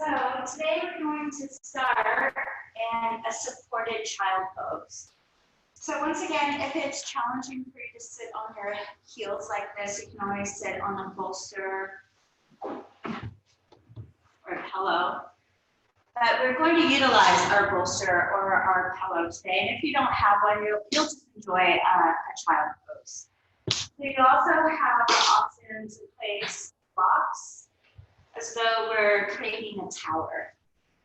So today we're going to start in a supported child pose. So once again, if it's challenging for you to sit on your heels like this, you can always sit on a bolster or a pillow. But we're going to utilize our bolster or our pillow today. And if you don't have one, you'll just enjoy a child pose. So you also have the option to place blocks as though we're creating a tower.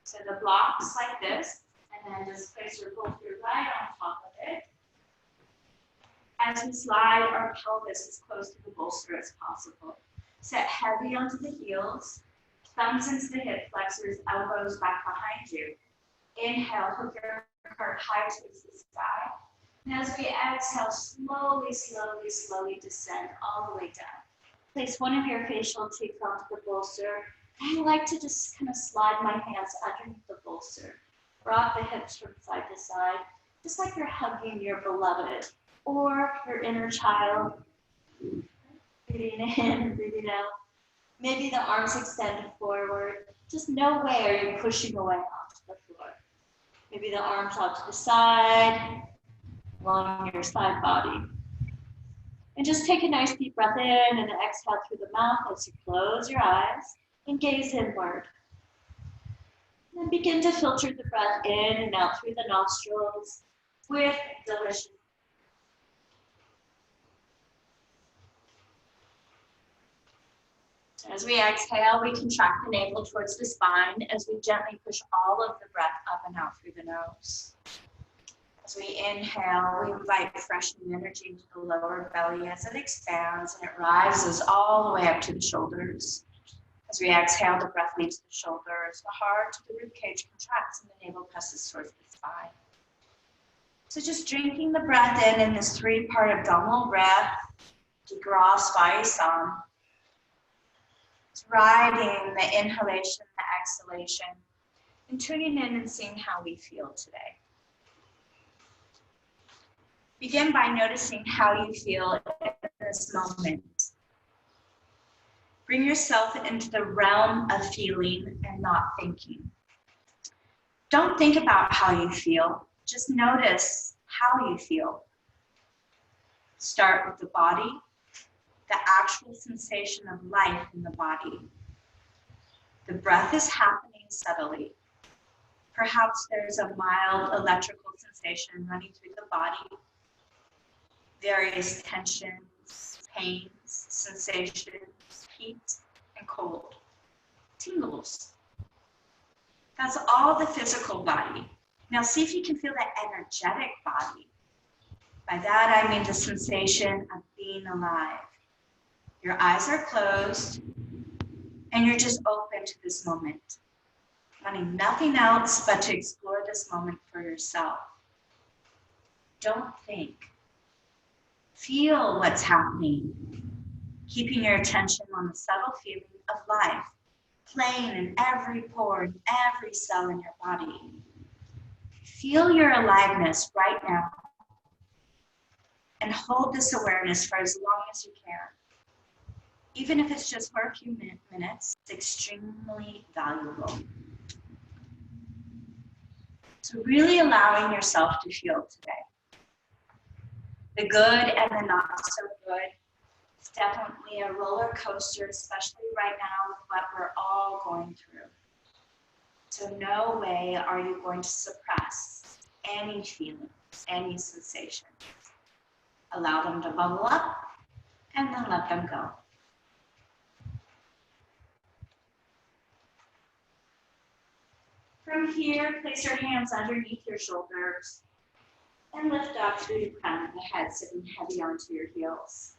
So the blocks like this, and then just place your bolster right on top of it. As we slide our pelvis as close to the bolster as possible. Set heavy onto the heels, thumbs into the hip flexors, elbows back behind you. Inhale, hook your heart high towards the sky. And as we exhale, slowly, slowly, slowly descend all the way down. Place one of your facial cheeks onto the bolster. I like to just kind of slide my hands underneath the bolster. Rock the hips from side to side, just like you're hugging your beloved or your inner child. Breathing in and breathing out. Maybe the arms extend forward. Just no way are you pushing away onto the floor. Maybe the arms out to the side, along your side body. And just take a nice deep breath in and exhale through the mouth as you close your eyes and gaze inward. And then begin to filter the breath in and out through the nostrils with delicious. As we exhale, we contract the navel towards the spine as we gently push all of the breath up and out through the nose. As we inhale, we invite fresh new energy into the lower belly as it expands and it rises all the way up to the shoulders. As we exhale, the breath leaves the shoulders, the heart to the ribcage contracts, and the navel presses towards the spine. So just drinking the breath in this three-part abdominal breath, Digra Svayasam. It's riding the inhalation, the exhalation, and tuning in and seeing how we feel today. Begin by noticing how you feel in this moment. Bring yourself into the realm of feeling and not thinking. Don't think about how you feel, just notice how you feel. Start with the body, the actual sensation of life in the body. The breath is happening subtly. Perhaps there's a mild electrical sensation running through the body. Various tensions, pains, sensations, heat and cold, tingles. That's all the physical body. Now see if you can feel that energetic body. By that I mean the sensation of being alive. Your eyes are closed and you're just open to this moment, wanting nothing else but to explore this moment for yourself. Don't think. Feel what's happening, keeping your attention on the subtle feeling of life, playing in every pore, in every cell in your body. Feel your aliveness right now and hold this awareness for as long as you can. Even if it's just for a few minutes, it's extremely valuable. So really allowing yourself to feel today. The good and the not so good. It's definitely a roller coaster, especially right now with what we're all going through. So no way are you going to suppress any feelings, any sensations. Allow them to bubble up and then let them go. From here, place your hands underneath your shoulders and lift up through the crown of the head, sitting heavy onto your heels.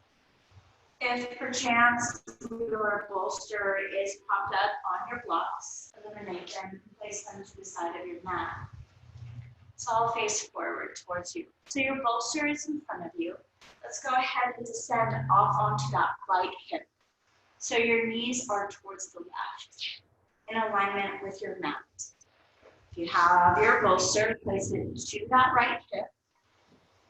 If perchance your bolster is propped up on your blocks, eliminate them and place them to the side of your mat. It's all face forward towards you. So your bolster is in front of you. Let's go ahead and descend off onto that right hip. So your knees are towards the left, in alignment with your mat. If you have your bolster, place it to that right hip.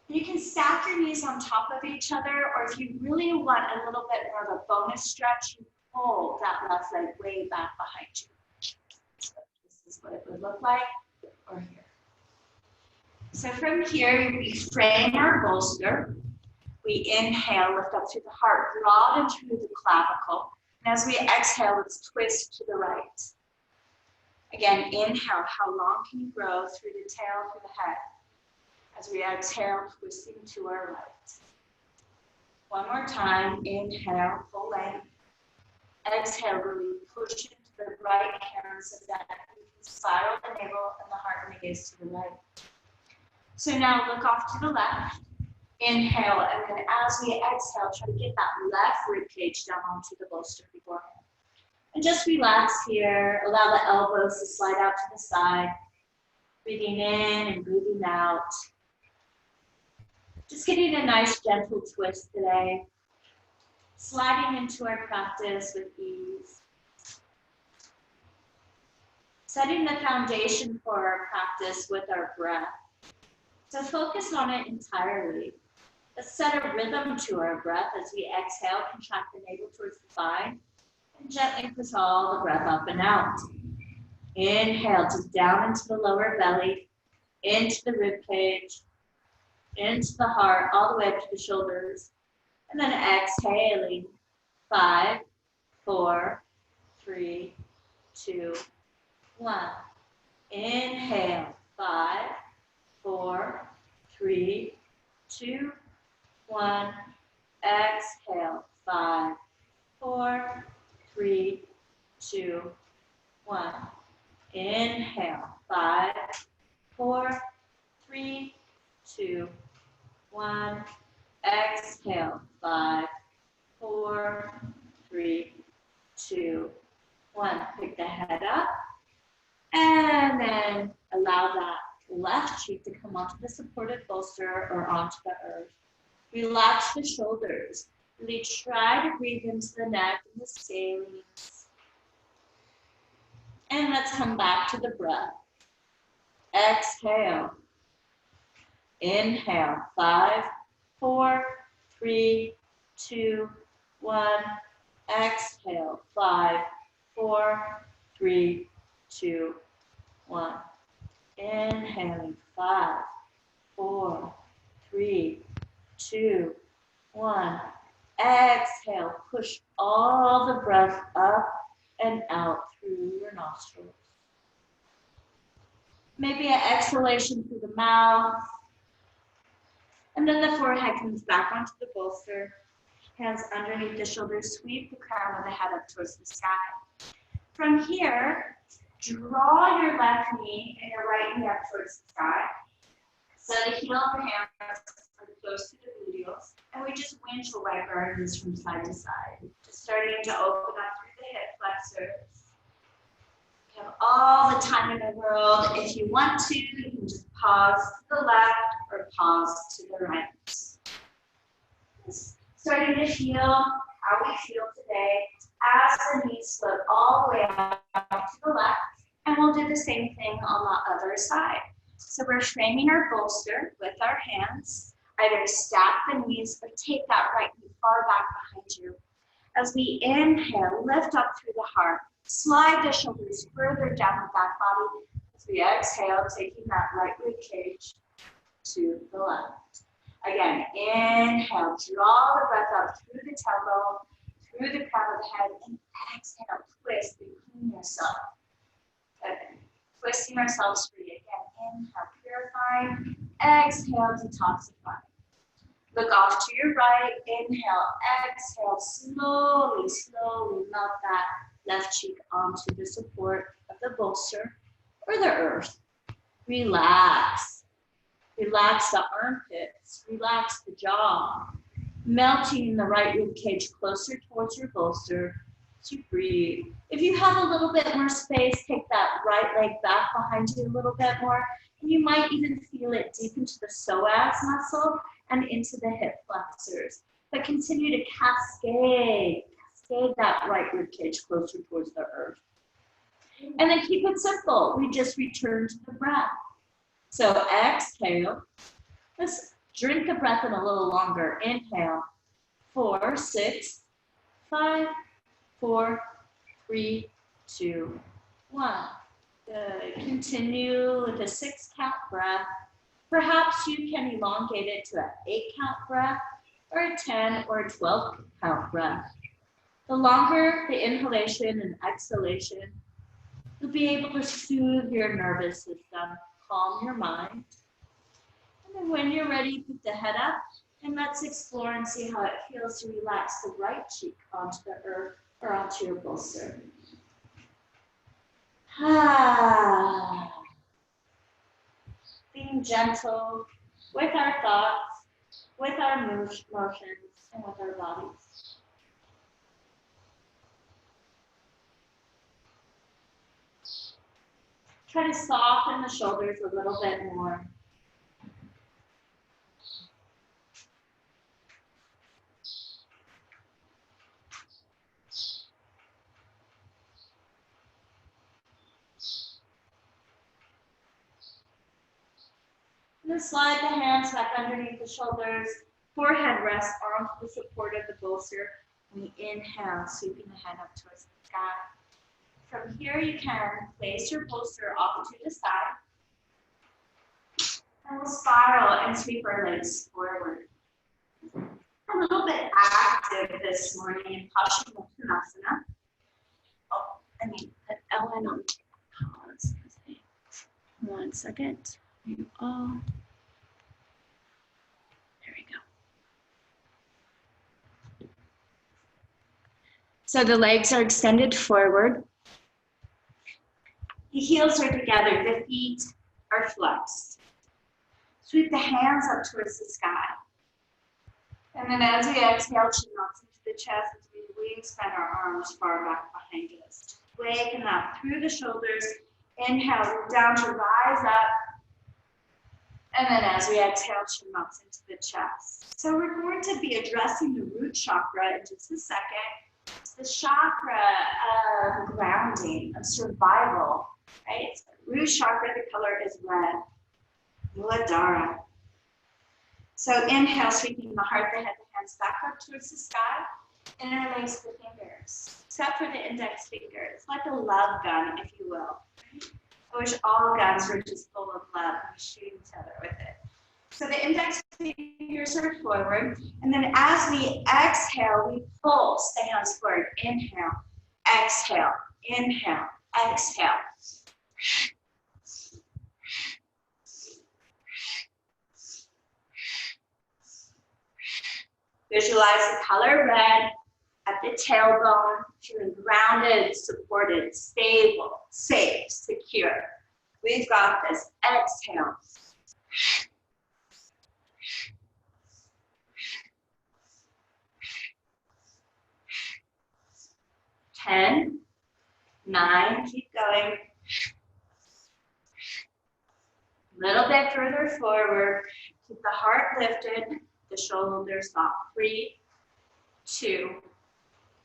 You can stack your knees on top of each other, or if you really want a little bit more of a bonus stretch, you pull that left leg way back behind you. is what it would look like, or here. So from here, we frame our bolster. We inhale, lift up through the heart, broaden through the clavicle. And as we exhale, let's twist to the right. Again, inhale, how long can you grow through the tail, through the head? As we exhale, twisting to our right. One more time, inhale, full length. Exhale, really push into the right hand so that you can spiral the navel and the heart and the gaze to the right. So now look off to the left. Inhale, and then as we exhale, try to get that left rib cage down onto the bolster beforehand. And just relax here. Allow the elbows to slide out to the side. Breathing in and breathing out. Just getting a nice gentle twist today. Sliding into our practice with ease. Setting the foundation for our practice with our breath. So focus on it entirely. Let's set a rhythm to our breath as we exhale, contract the navel towards the spine, and gently push all the breath up and out. Inhale, just down into the lower belly, into the rib cage, into the heart, all the way up to the shoulders. And then exhaling, 5, 4, 3, 2, 1. Inhale, 5, 4, 3, 2, 1. Exhale, 5, 4, 3, 2, 1. Inhale, 5, 4, 3, 2, 1. Exhale, 5, 4, 3, 2, 1. Pick the head up, and then allow that left cheek to come onto the supported bolster or onto the earth. Relax the shoulders. Really try to breathe into the neck and the scalenes. And let's come back to the breath. Exhale. Inhale, 5, 4, 3, 2, 1. Exhale, 5, 4, 3, 2, 1. Inhaling, 5, 4, 3, 2, 1. Exhale, push all the breath up and out through your nostrils. Maybe an exhalation through the mouth. And then the forehead comes back onto the bolster. Hands underneath the shoulders, sweep the crown of the head up towards the sky. From here, draw your left knee and your right knee up towards the sky. So the heel of the hands are close to the gluteals. And we just windshield wipe our knees from side to side. Just starting to open up through the hip flexors. You have all the time in the world. If you want to, you can just pause to the left or pause to the right. Just starting to feel how we feel today as the knees float all the way out to the left. And we'll do the same thing on the other side. So we're framing our bolster with our hands. Either stack the knees or take that right knee far back behind you. As we inhale, lift up through the heart. Slide the shoulders further down the back body. As we exhale, taking that right rib cage to the left. Again, inhale, draw the breath up through the tailbone, through the crown of the head, and exhale, twist and clean yourself. Good. Twisting ourselves free. Again, inhale, purifying. Exhale, detoxifying. Look off to your right. Inhale, exhale, slowly, slowly melt that left cheek onto the support of the bolster or the earth. Relax. Relax the armpits. Relax the jaw. Melting the right rib cage closer towards your bolster as you breathe. If you have a little bit more space, take that right leg back behind you a little bit more. And you might even feel it deep into the psoas muscle and into the hip flexors. But continue to cascade that right rib cage closer towards the earth. And then keep it simple. We just return to the breath. So exhale. Let's drink the breath in a little longer. Inhale. 4, 6, 5, 4, 3, 2, 1. Good. Continue with a 6 count breath. Perhaps you can elongate it to an 8 count breath or a 10 or a 12 count breath. The longer the inhalation and exhalation, you'll be able to soothe your nervous system, calm your mind. And then when you're ready, put the head up and let's explore and see how it feels to relax the right cheek onto the earth or onto your bolster. Being gentle with our thoughts, with our motions, and with our bodies. Try to soften the shoulders a little bit more. And then slide the hands back underneath the shoulders, forehead rests, arms to the support of the bolster. And we inhale, sweeping the head up towards the sky. From here, you can place your bolster off to the side. And we'll spiral and sweep our legs forward. A little bit active this morning in Paschimottanasana. Oh, I mean, put Ellen on pause. One second. You all. There we go. So the legs are extended forward. The heels are together. The feet are flexed. Sweep the hands up towards the sky. And then as we exhale, chin up into the chest as we wingspan our arms far back behind us. Just waking up through the shoulders. Inhale, root down to rise up. And then as we exhale, chin up into the chest. So we're going to be addressing the root chakra in just a second. It's the chakra of grounding, of survival, right? So root chakra, the color is red. Muladhara. So inhale, sweeping the heart, the head, the hands back up towards the sky. Interlace the fingers, except for the index finger. It's like a love gun, if you will. I wish all guns were just full of love and we shoot each other with it. So the index fingers are forward, and then as we exhale, we pulse the hands forward. Inhale, exhale, inhale, exhale. Visualize the color red at the tailbone, feeling grounded, supported, stable, safe, secure. We've got this. Exhale. Ten, 9, keep going. A little bit further forward. Keep the heart lifted, the shoulders soft. 3, 2,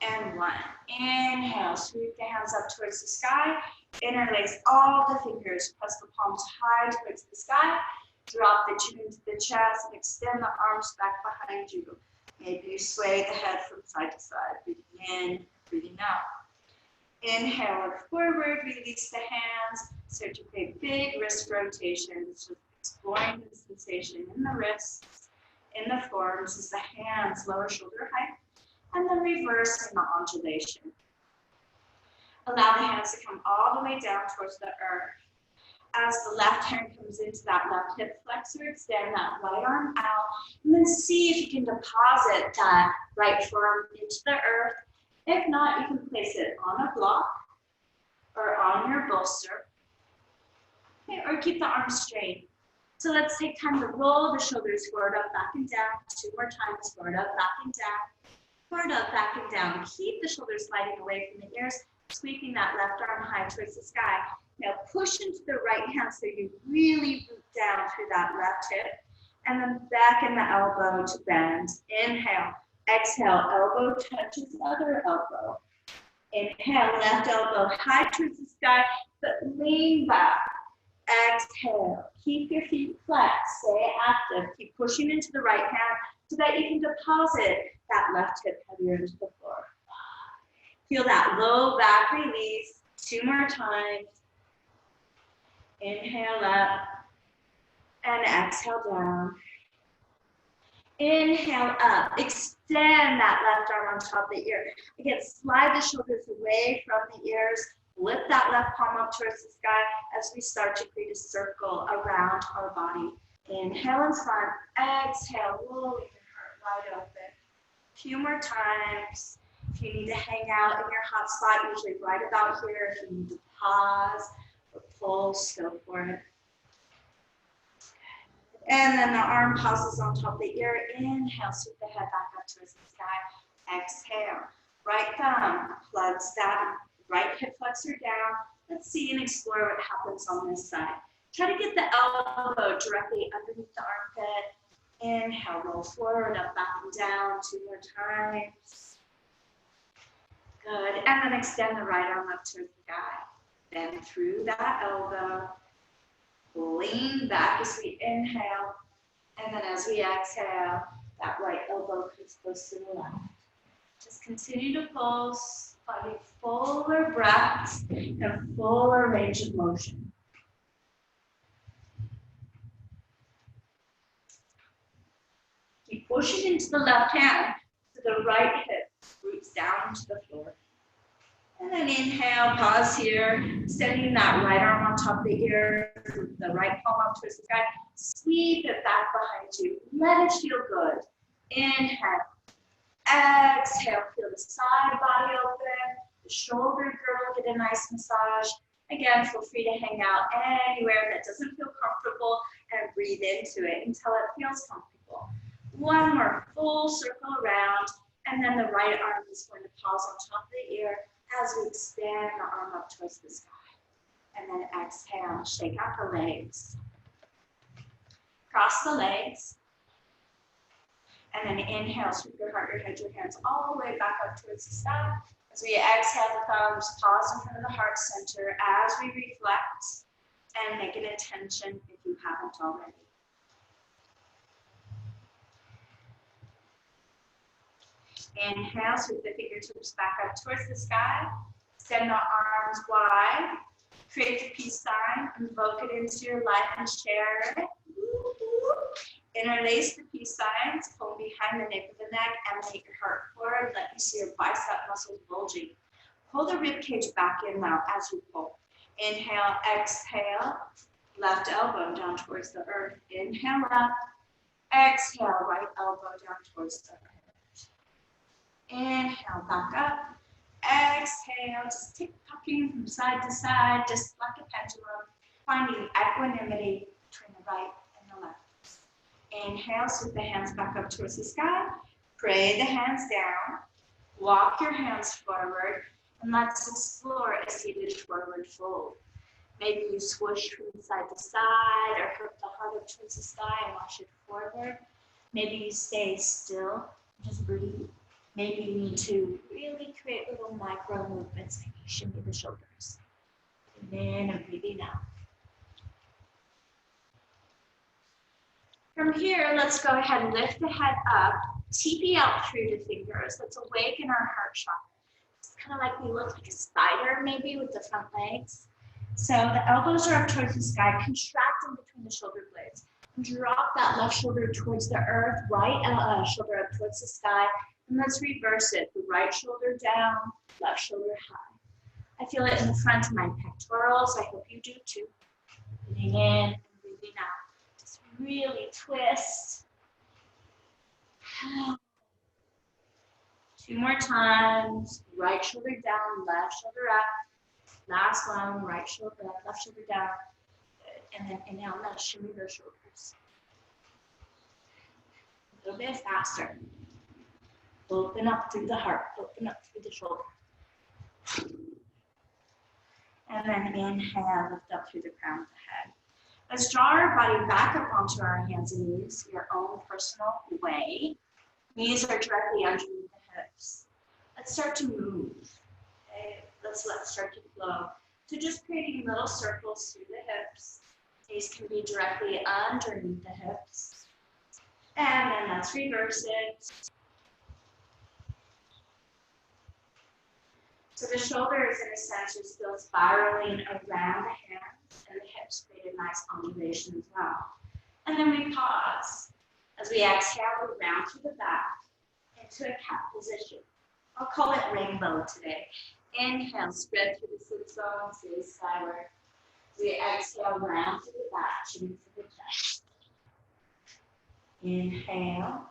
and 1. Inhale, sweep the hands up towards the sky. Interlace all the fingers. Press the palms high towards the sky. Drop the chin into the chest and extend the arms back behind you. Maybe you sway the head from side to side. Breathing in, breathing out. Inhale, look forward, release the hands. Start to create big wrist rotations. Just exploring the sensation in the wrists, in the forearms as the hands lower shoulder height. And then reverse in the undulation. Allow the hands to come all the way down towards the earth. As the left hand comes into that left hip flexor, extend that right arm out, and then see if you can deposit that right forearm into the earth. If not, you can place it on a block or on your bolster, okay, or keep the arms straight. So let's take time to roll the shoulders forward, up, back, and down. 2 more times, forward, up, back, and down. Forward, up, back, and down. Keep the shoulders sliding away from the ears, sweeping that left arm high towards the sky. Now push into the right hand so you really root down through that left hip. And then back in the elbow to bend. Inhale. Exhale. Elbow touches other elbow. Inhale. Left elbow high towards the sky, but lean back. Exhale. Keep your feet flat. Stay active. Keep pushing into the right hand so that you can deposit that left hip heavier into the floor. Feel that low back release. 2 more times. Inhale up and exhale down. Inhale up, extend that left arm on top of the ear. Again, slide the shoulders away from the ears, lift that left palm up towards the sky as we start to create a circle around our body. Inhale in front, exhale, roll your heart wide open. A few more times. If you need to hang out in your hot spot, usually right about here. If you need to pause or pulse, go for it. And then the arm pauses on top of the ear. Inhale, sweep the head back up towards the sky. Exhale. Right thumb plugs that right hip flexor down. Let's see and explore what happens on this side. Try to get the elbow directly underneath the armpit. Inhale, roll forward, up, back, and down. 2 more times. Good. And then extend the right arm up towards the sky. Bend through that elbow. Lean back as we inhale, and then as we exhale, that right elbow comes close to the left. Just continue to pulse, finding fuller breaths and fuller range of motion. Keep pushing into the left hand so the right hip roots down to the floor. And then inhale, pause here, extending that right arm on top of the ear, the right palm up towards the sky. Sweep it back behind you. Let it feel good. Inhale. Exhale, feel the side body open, the shoulder girdle, get a nice massage. Again, feel free to hang out anywhere that doesn't feel comfortable and breathe into it until it feels comfortable. One more full circle around, and then the right arm is going to pause on top of the ear as we extend the arm up towards the sky. And then exhale, shake out the legs. Cross the legs. And then inhale, sweep your heart, your head, your hands all the way back up towards the sky. As we exhale the thumbs, pause in front of the heart center as we reflect and make an intention if you haven't already. Inhale, sweep the fingertips back up towards the sky. Extend the arms wide. Create the peace sign. Invoke it into your life and share it. Interlace the peace signs. Pull behind the nape of the neck. Emanate your heart forward. Let me see your bicep muscles bulging. Pull the rib cage back in now as you pull. Inhale, exhale. Left elbow down towards the earth. Inhale up. Exhale, right elbow down towards the earth. Inhale, back up. Exhale, just tick-tocking from side to side, just like a pendulum, finding equanimity between the right and the left. Inhale, sweep the hands back up towards the sky. Pray the hands down. Walk your hands forward, and let's explore a seated forward fold. Maybe you swoosh from side to side, or hook the heart up towards the sky and wash it forward. Maybe you stay still, just breathe. Maybe you need to really create little micro movements and you shimmy the shoulders. Breathing in and breathing out. From here, let's go ahead and lift the head up, TP out through the fingers. Let's awaken our heart chakra. It's kind of like we look like a spider maybe with the front legs. So the elbows are up towards the sky, contracting between the shoulder blades. And drop that left shoulder towards the earth, right shoulder up towards the sky. And let's reverse it. The right shoulder down, left shoulder high. I feel it in the front of my pectorals. I hope you do too. Breathing in and breathing out. Just really twist. 2 more times. Right shoulder down, left shoulder up. Last one, right shoulder up, left shoulder down. And then inhale, now shimmy those shoulders. A little bit faster. Open up through the heart, open up through the shoulder. And then inhale, lift up through the crown of the head. Let's draw our body back up onto our hands and knees, your own personal way. Knees are directly underneath the hips. Let's start to move. Okay? Let's start to flow. So just creating little circles through the hips. These can be directly underneath the hips. And then let's reverse it. So the shoulders, in a sense, are still spiraling around the hands, and the hips create a nice ondulation as well. And then we pause. As we exhale, we round to the back into a cat position. I'll call it rainbow today. Inhale, spread through the sit bones, gaze skyward. We exhale, round to the back, chin to the chest. Inhale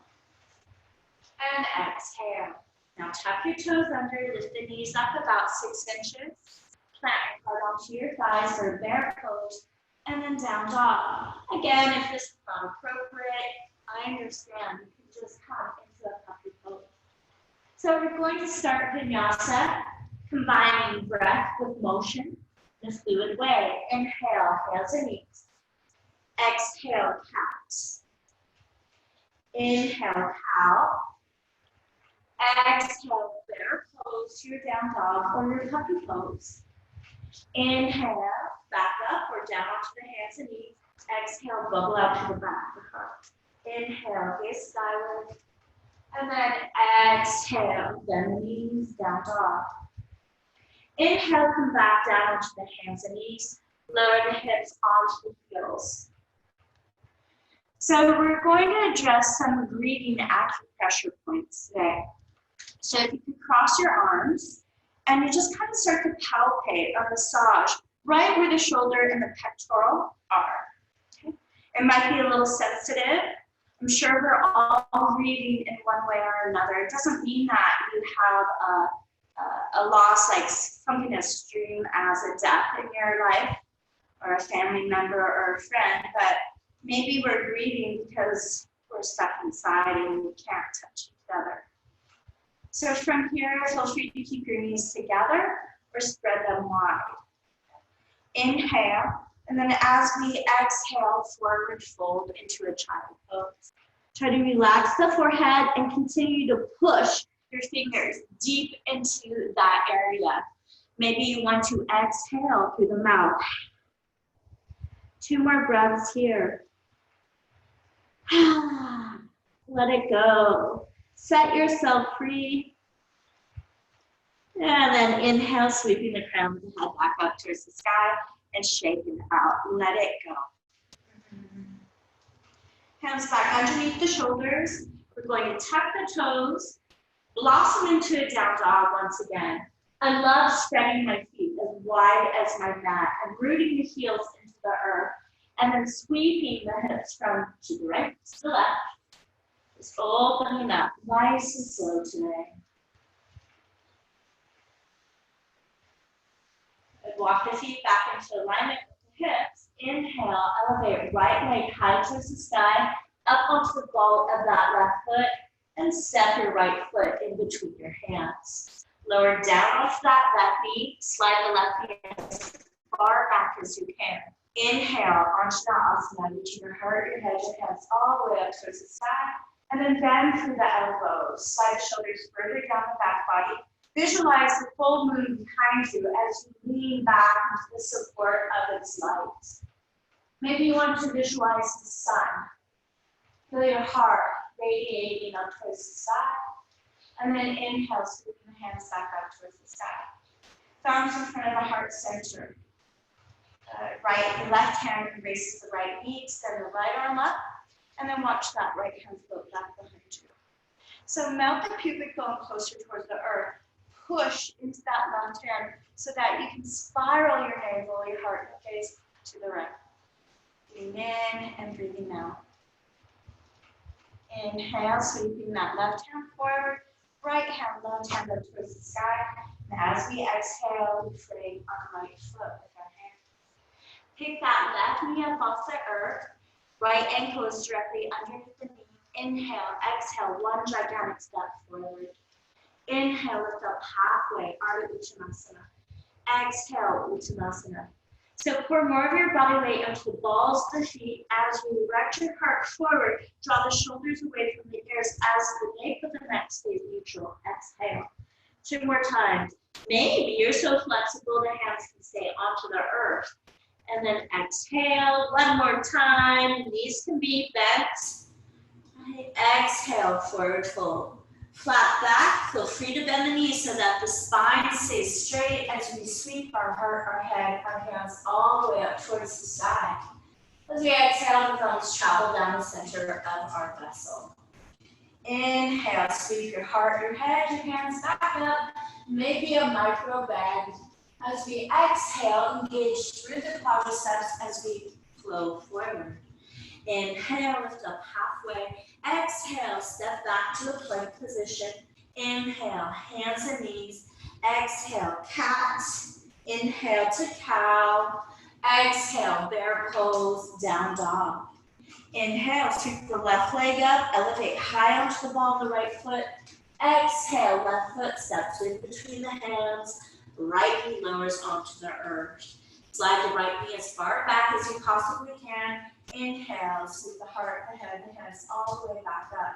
and exhale. Now tuck your toes under, lift the knees up about 6 inches. Plant your heart onto your thighs or bear pose, and then down dog. Again, if this is not appropriate, I understand. You can just come into a puppy pose. So we're going to start vinyasa, combining breath with motion in a fluid way. Inhale, hands and knees. Exhale, cat. Inhale, cow. Exhale, bear pose, your down dog or your puppy pose. Inhale, back up or down onto the hands and knees. Exhale, bubble out to the back of the heart. Inhale, gaze skyward. And then exhale, bend the knees, down dog. Inhale, come back down onto the hands and knees. Lower the hips onto the heels. So we're going to address some breathing acupressure points today. So if you can cross your arms, and you just kind of start to palpate or massage right where the shoulder and the pectoral are. Okay? It might be a little sensitive. I'm sure we're all breathing in one way or another. It doesn't mean that you have a loss, like something as extreme as a death in your life, or a family member or a friend, but maybe we're breathing because we're stuck inside and we can't touch each other. So from here, feel free to keep your knees together or spread them wide. Inhale, and then as we exhale, forward fold into a child pose. Try to relax the forehead and continue to push your fingers deep into that area. Maybe you want to exhale through the mouth. 2 more breaths here. Let it go. Set yourself free. And then inhale, sweeping the crown of the head back up towards the sky and shake it out. Let it go. Hands back underneath the shoulders. We're going to tuck the toes, blossom into a down dog once again. I love spreading my feet as wide as my mat and rooting the heels into the earth. And then sweeping the hips from to the right to the left. Just opening up, nice and slow today. And walk the feet back into alignment with the hips. Inhale, elevate right leg high towards the sky, up onto the ball of that left foot, and step your right foot in between your hands. Lower down off that left knee, slide the left knee as far back as you can. Inhale, Anjaneyasana, reaching your heart, your head, your hands all the way up towards the sky, and then bend through the elbows. Slide the shoulders further down the back body. Visualize the full moon behind you as you lean back into the support of its light. Maybe you want to visualize the sun. Feel your heart radiating up towards the sky. And then inhale, scooping the hands back up towards the sky. Thumbs in front of the heart center. The left hand embraces the right knee, extend the right arm up, and then watch that right hand float back behind you. So melt the pubic bone closer towards the earth. Push into that left hand so that you can spiral your navel, your heart, and face to the right. Breathing in and breathing out. Inhale, sweeping that left hand forward, right hand, left hand up towards the sky. And as we exhale, we frame our right foot with our hands. Pick that left knee up off the earth. Right ankle is directly underneath the knee. Inhale, exhale, one gigantic step forward. Inhale, lift up halfway, Ardha Uttanasana. Exhale, Uttanasana. So pour more of your body weight onto the balls of the feet as you erect your heart forward. Draw the shoulders away from the ears as the nape of the neck stays neutral. Exhale. 2 more times. Maybe you're so flexible the hands can stay onto the earth. And then exhale, 1 more time. Knees can be bent. Exhale, forward fold. Flat back, feel free to bend the knees so that the spine stays straight as we sweep our heart, our head, our hands all the way up towards the sky. As we exhale, the thumbs travel down the center of our vessel. Inhale, sweep your heart, your head, your hands back up, maybe a micro bend. As we exhale, engage through the quadriceps as we flow forward. Inhale, lift up halfway. Exhale, step back to a plank position. Inhale, hands and knees. Exhale, cat. Inhale to cow. Exhale, bear pose, down dog. Inhale, sweep the left leg up, elevate high onto the ball of the right foot. Exhale, left foot steps in between the hands. Right knee lowers onto the earth. Slide the right knee as far back as you possibly can. Inhale, sweep the heart, the head, the hands all the way back up.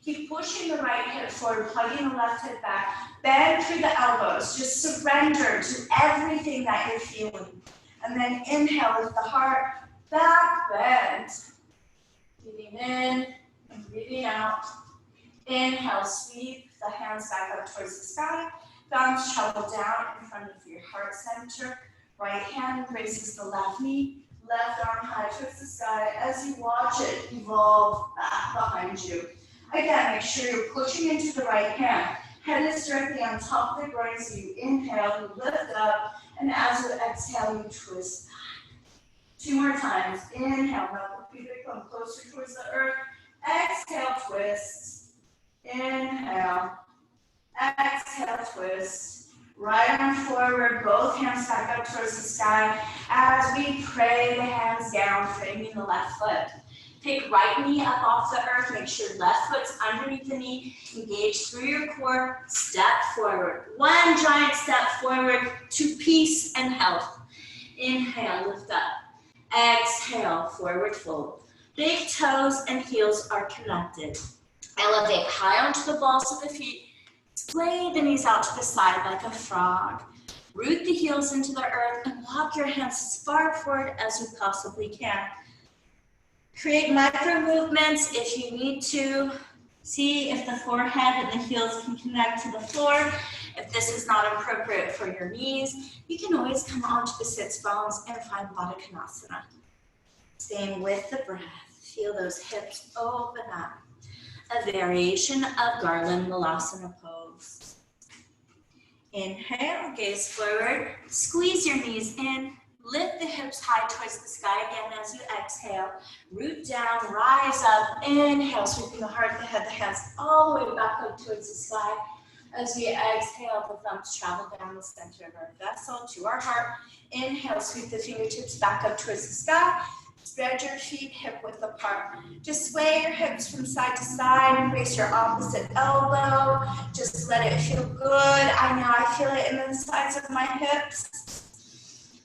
Keep pushing the right hip forward, plugging the left hip back. Bend through the elbows. Just surrender to everything that you're feeling. And then inhale, lift the heart, back bend. Breathing in and breathing out. Inhale, sweep the hands back up towards the sky. Thumbs travel down in front of your heart center. Right hand embraces the left knee. Left arm high towards the sky as you watch it evolve back behind you. Again, make sure you're pushing into the right hand. Head is directly on top of the groin, so you inhale, you lift up, and as you exhale, you twist back. 2 more times. Inhale, let the feet come closer towards the earth. Exhale, twist. Inhale. Exhale, twist. Right arm forward, both hands back up towards the sky. As we pray the hands down, framing the left foot. Pick right knee up off the earth. Make sure left foot's underneath the knee. Engage through your core. Step forward. 1 giant step forward to peace and health. Inhale, lift up. Exhale, forward fold. Big toes and heels are connected. Elevate high onto the balls of the feet. Splay the knees out to the side like a frog. Root the heels into the earth and walk your hands as far forward as you possibly can. Create micro movements if you need to. See if the forehead and the heels can connect to the floor. If this is not appropriate for your knees, you can always come onto the sits bones and find Baddha Konasana. Staying with the breath. Feel those hips open up. A variation of Garland Malasana pose. Inhale, gaze forward, squeeze your knees in, lift the hips high towards the sky again as you exhale. Root down, rise up, inhale, sweeping the heart, the head, the hands all the way back up towards the sky. As we exhale, the thumbs travel down the center of our vessel to our heart. Inhale, sweep the fingertips back up towards the sky. Spread your feet hip width apart. Just sway your hips from side to side. Embrace your opposite elbow. Just let it feel good. I know I feel it in the sides of my hips.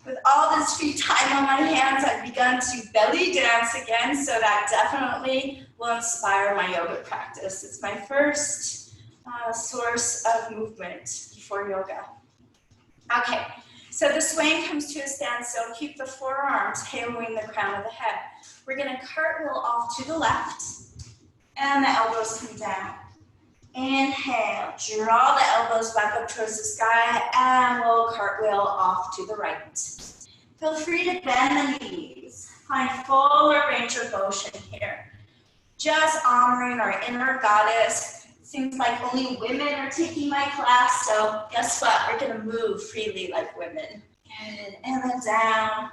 With all this free time on my hands, I've begun to belly dance again, so that definitely will inspire my yoga practice. It's my first source of movement before yoga. Okay. So the swaying comes to a standstill. Keep the forearms haloing the crown of the head. We're going to cartwheel off to the left, and the elbows come down. Inhale, draw the elbows back up towards the sky, and we'll cartwheel off to the right. Feel free to bend the knees. Find fuller range of motion here. Just honoring our inner goddess. Seems like only women are taking my class, so guess what? We're gonna move freely like women. Good, and then down.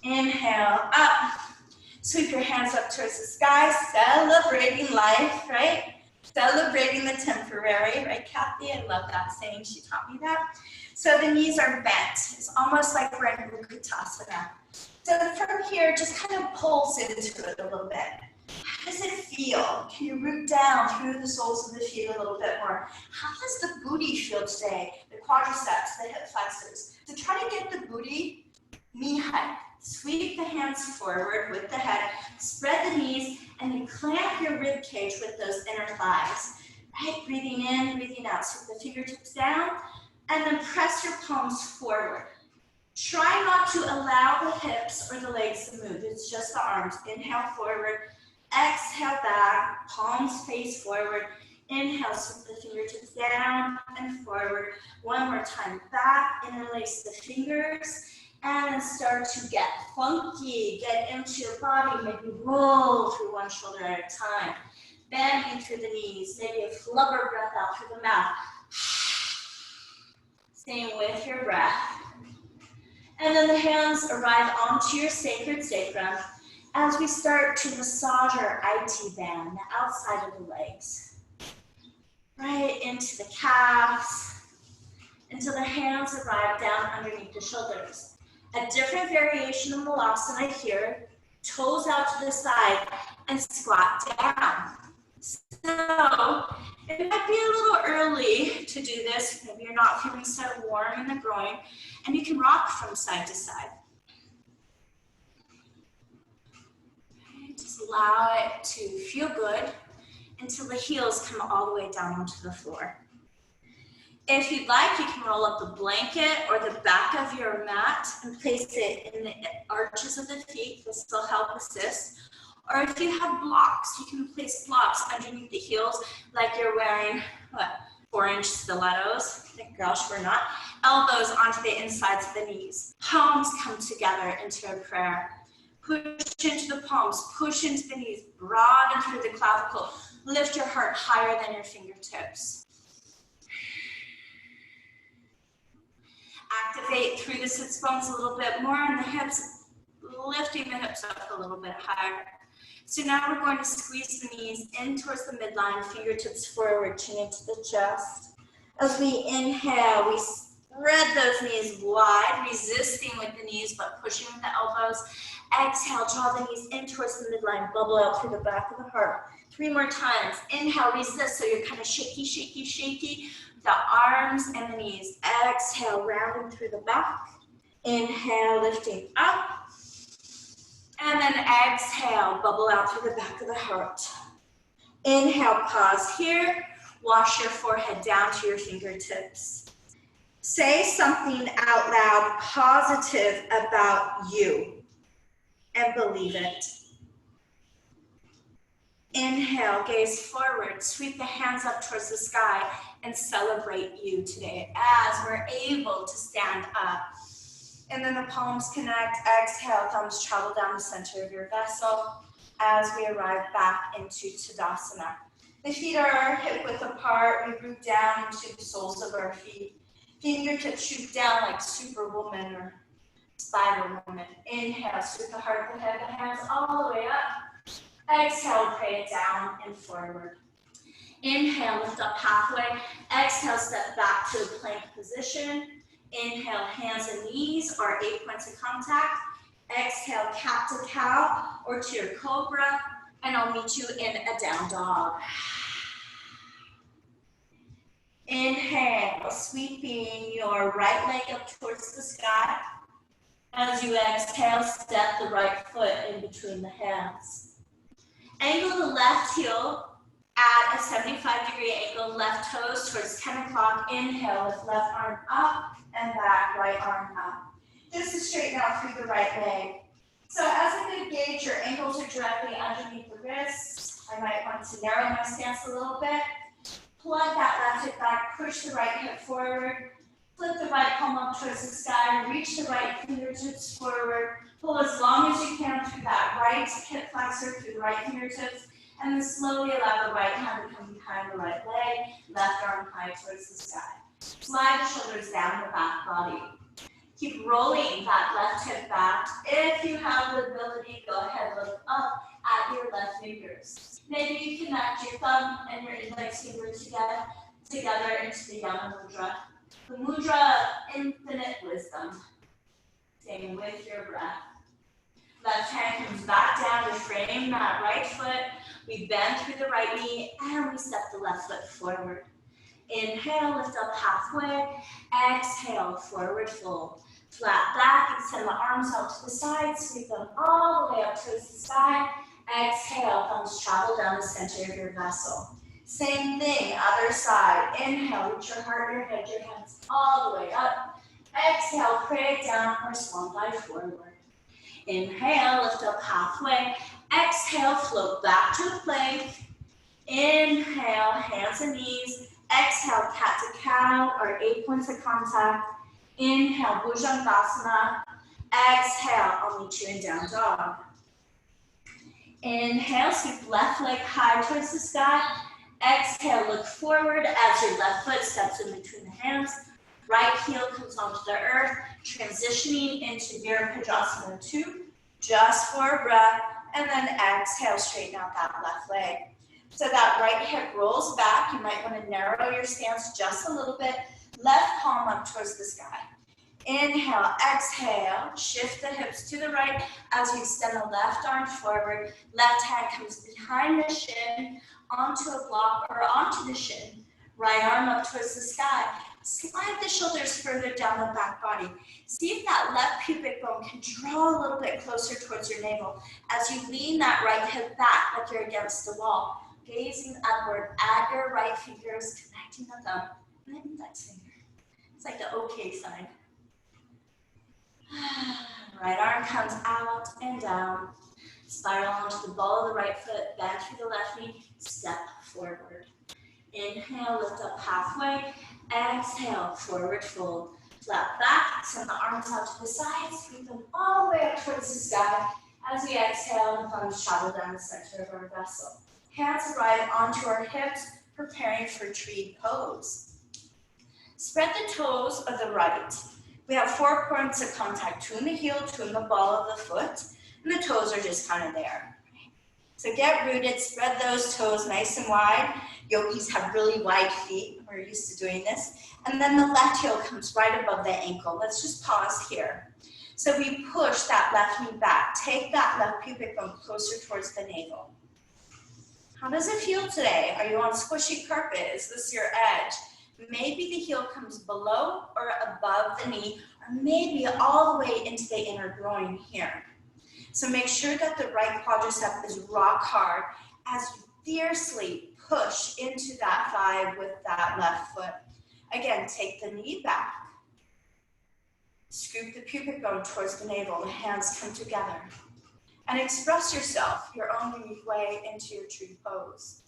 Inhale, up. Sweep your hands up towards the sky, celebrating life, right? Celebrating the temporary, right, Kathy? I love that saying, she taught me that. So the knees are bent. It's almost like we're in Utkatasana. So from here, just kind of pulse into it a little bit. How does it feel? Can you root down through the soles of the feet a little bit more? How does the booty feel today? The quadriceps, the hip flexors. To try to get the booty knee height. Sweep the hands forward with the head. Spread the knees and then clamp your rib cage with those inner thighs. Right, breathing in, breathing out. Sweep the fingertips down and then press your palms forward. Try not to allow the hips or the legs to move. It's just the arms. Inhale forward. Exhale back, palms face forward. Inhale, swing the fingertips down and forward. One more time, back, interlace the fingers, and then start to get funky. Get into your body, maybe roll through one shoulder at a time. Bending through the knees, maybe a flubber breath out through the mouth. Staying with your breath. And then the hands arrive onto your sacred sacrum as we start to massage our IT band, the outside of the legs. Right into the calves, until the hands arrive down underneath the shoulders. A different variation of Malasana here, toes out to the side and squat down. So it might be a little early to do this. Maybe you're not feeling so warm in the groin, and you can rock from side to side. Okay, just allow it to feel good until the heels come all the way down onto the floor. If you'd like, you can roll up the blanket or the back of your mat and place it in the arches of the feet. This will help assist. Or if you have blocks, you can place blocks underneath the heels like you're wearing, 4-inch stilettos. Gosh, we're not. Elbows onto the insides of the knees. Palms come together into a prayer. Push into the palms, push into the knees, broaden through the clavicle. Lift your heart higher than your fingertips. Activate through the sits bones a little bit more and the hips, lifting the hips up a little bit higher. So now we're going to squeeze the knees in towards the midline, fingertips forward, chin into the chest. As we inhale, we spread those knees wide, resisting with the knees but pushing with the elbows. Exhale, draw the knees in towards the midline, bubble out through the back of the heart. 3 more times. Inhale, resist, so you're kind of shaky, shaky, shaky. The arms and the knees. Exhale, rounding through the back. Inhale, lifting up. And then exhale, bubble out through the back of the heart. Inhale, pause here. Wash your forehead down to your fingertips. Say something out loud positive about you and believe it. Inhale, gaze forward, sweep the hands up towards the sky and celebrate you today as we're able to stand up. And then the palms connect, exhale, thumbs travel down the center of your vessel as we arrive back into Tadasana. The feet are hip width apart, we root down to the soles of our feet. Fingertips shoot down like Superwoman or Spider-Woman. Inhale, sweep the heart, the head, the hands all the way up. Exhale, pray it down and forward. Inhale, lift up halfway. Exhale, step back to a plank position. Inhale, hands and knees are 8 points of contact. Exhale, cat to cow or to your cobra, and I'll meet you in a down dog. Inhale, sweeping your right leg up towards the sky. As you exhale, step the right foot in between the hands. Angle the left heel at a 75-degree angle, left toes towards 10 o'clock. Inhale, lift left arm up and back, right arm up. Just to straighten out through the right leg. So as a good gauge, your ankles are directly underneath the wrists. I might want to narrow my stance a little bit. Plug that left hip back, push the right hip forward. Flip the right palm up towards the sky, reach the right fingertips forward. Pull as long as you can through that right hip flexor, through the right fingertips, and then slowly allow the right hand to come behind the right leg, left arm high towards the sky. Slide the shoulders down the back body. Keep rolling that left hip back. If you have the ability, go ahead, look up at your left fingers. Maybe you connect your thumb and your index finger together into the Yana Mudra. The mudra, infinite wisdom. Staying with your breath. Left hand comes back down to frame that right foot. We bend through the right knee and we step the left foot forward. Inhale, lift up halfway. Exhale, forward fold. Flat back, extend the arms out to the side. Sweep them all the way up towards the sky. Exhale, thumbs travel down the center of your vessel. Same thing, other side. Inhale, reach your heart, your head, your hands all the way up. Exhale, pray it down or swan dive forward. Inhale, lift up halfway. Exhale, float back to the plank. Inhale, hands and knees. Exhale, cat to cow or 8 points of contact. Inhale, Bhujangasana. Exhale, I'll meet you in down dog. Inhale, sweep left leg high towards the sky. Exhale, look forward as your left foot steps in between the hands. Right heel comes onto the earth, transitioning into Virabhadrasana 2, just for a breath, and then exhale, straighten out that left leg. So that right hip rolls back. You might want to narrow your stance just a little bit. Left palm up towards the sky. Inhale, exhale, shift the hips to the right as you extend the left arm forward. Left hand comes behind the shin, onto a block or onto the shin. Right arm up towards the sky. Slide the shoulders further down the back body. See if that left pubic bone can draw a little bit closer towards your navel as you lean that right hip back like you're against the wall. Gazing upward at your right fingers, connecting the thumb and the index finger. It's like the OK sign. Right arm comes out and down. Spiral onto the ball of the right foot, bend through the left knee, step forward. Inhale, lift up halfway. Exhale, forward fold. Flat back, send the arms out to the side, sweep them all the way up towards the sky. As we exhale, the thumbs travel down the center of our vessel. Hands right onto our hips, preparing for tree pose. Spread the toes of the right. We have 4 points of contact, 2 in the heel, 2 in the ball of the foot, and the toes are just kind of there. So get rooted, spread those toes nice and wide. Yogis have really wide feet. We're used to doing this. And then the left heel comes right above the ankle. Let's just pause here. So we push that left knee back. Take that left pubic bone closer towards the navel. How does it feel today? Are you on squishy carpet? Is this your edge? Maybe the heel comes below or above the knee, or maybe all the way into the inner groin here. So make sure that the right quadricep is rock hard as you fiercely push into that thigh with that left foot. Again, take the knee back. Scoop the pubic bone towards the navel. The hands come together. And express yourself your own unique way into your tree pose.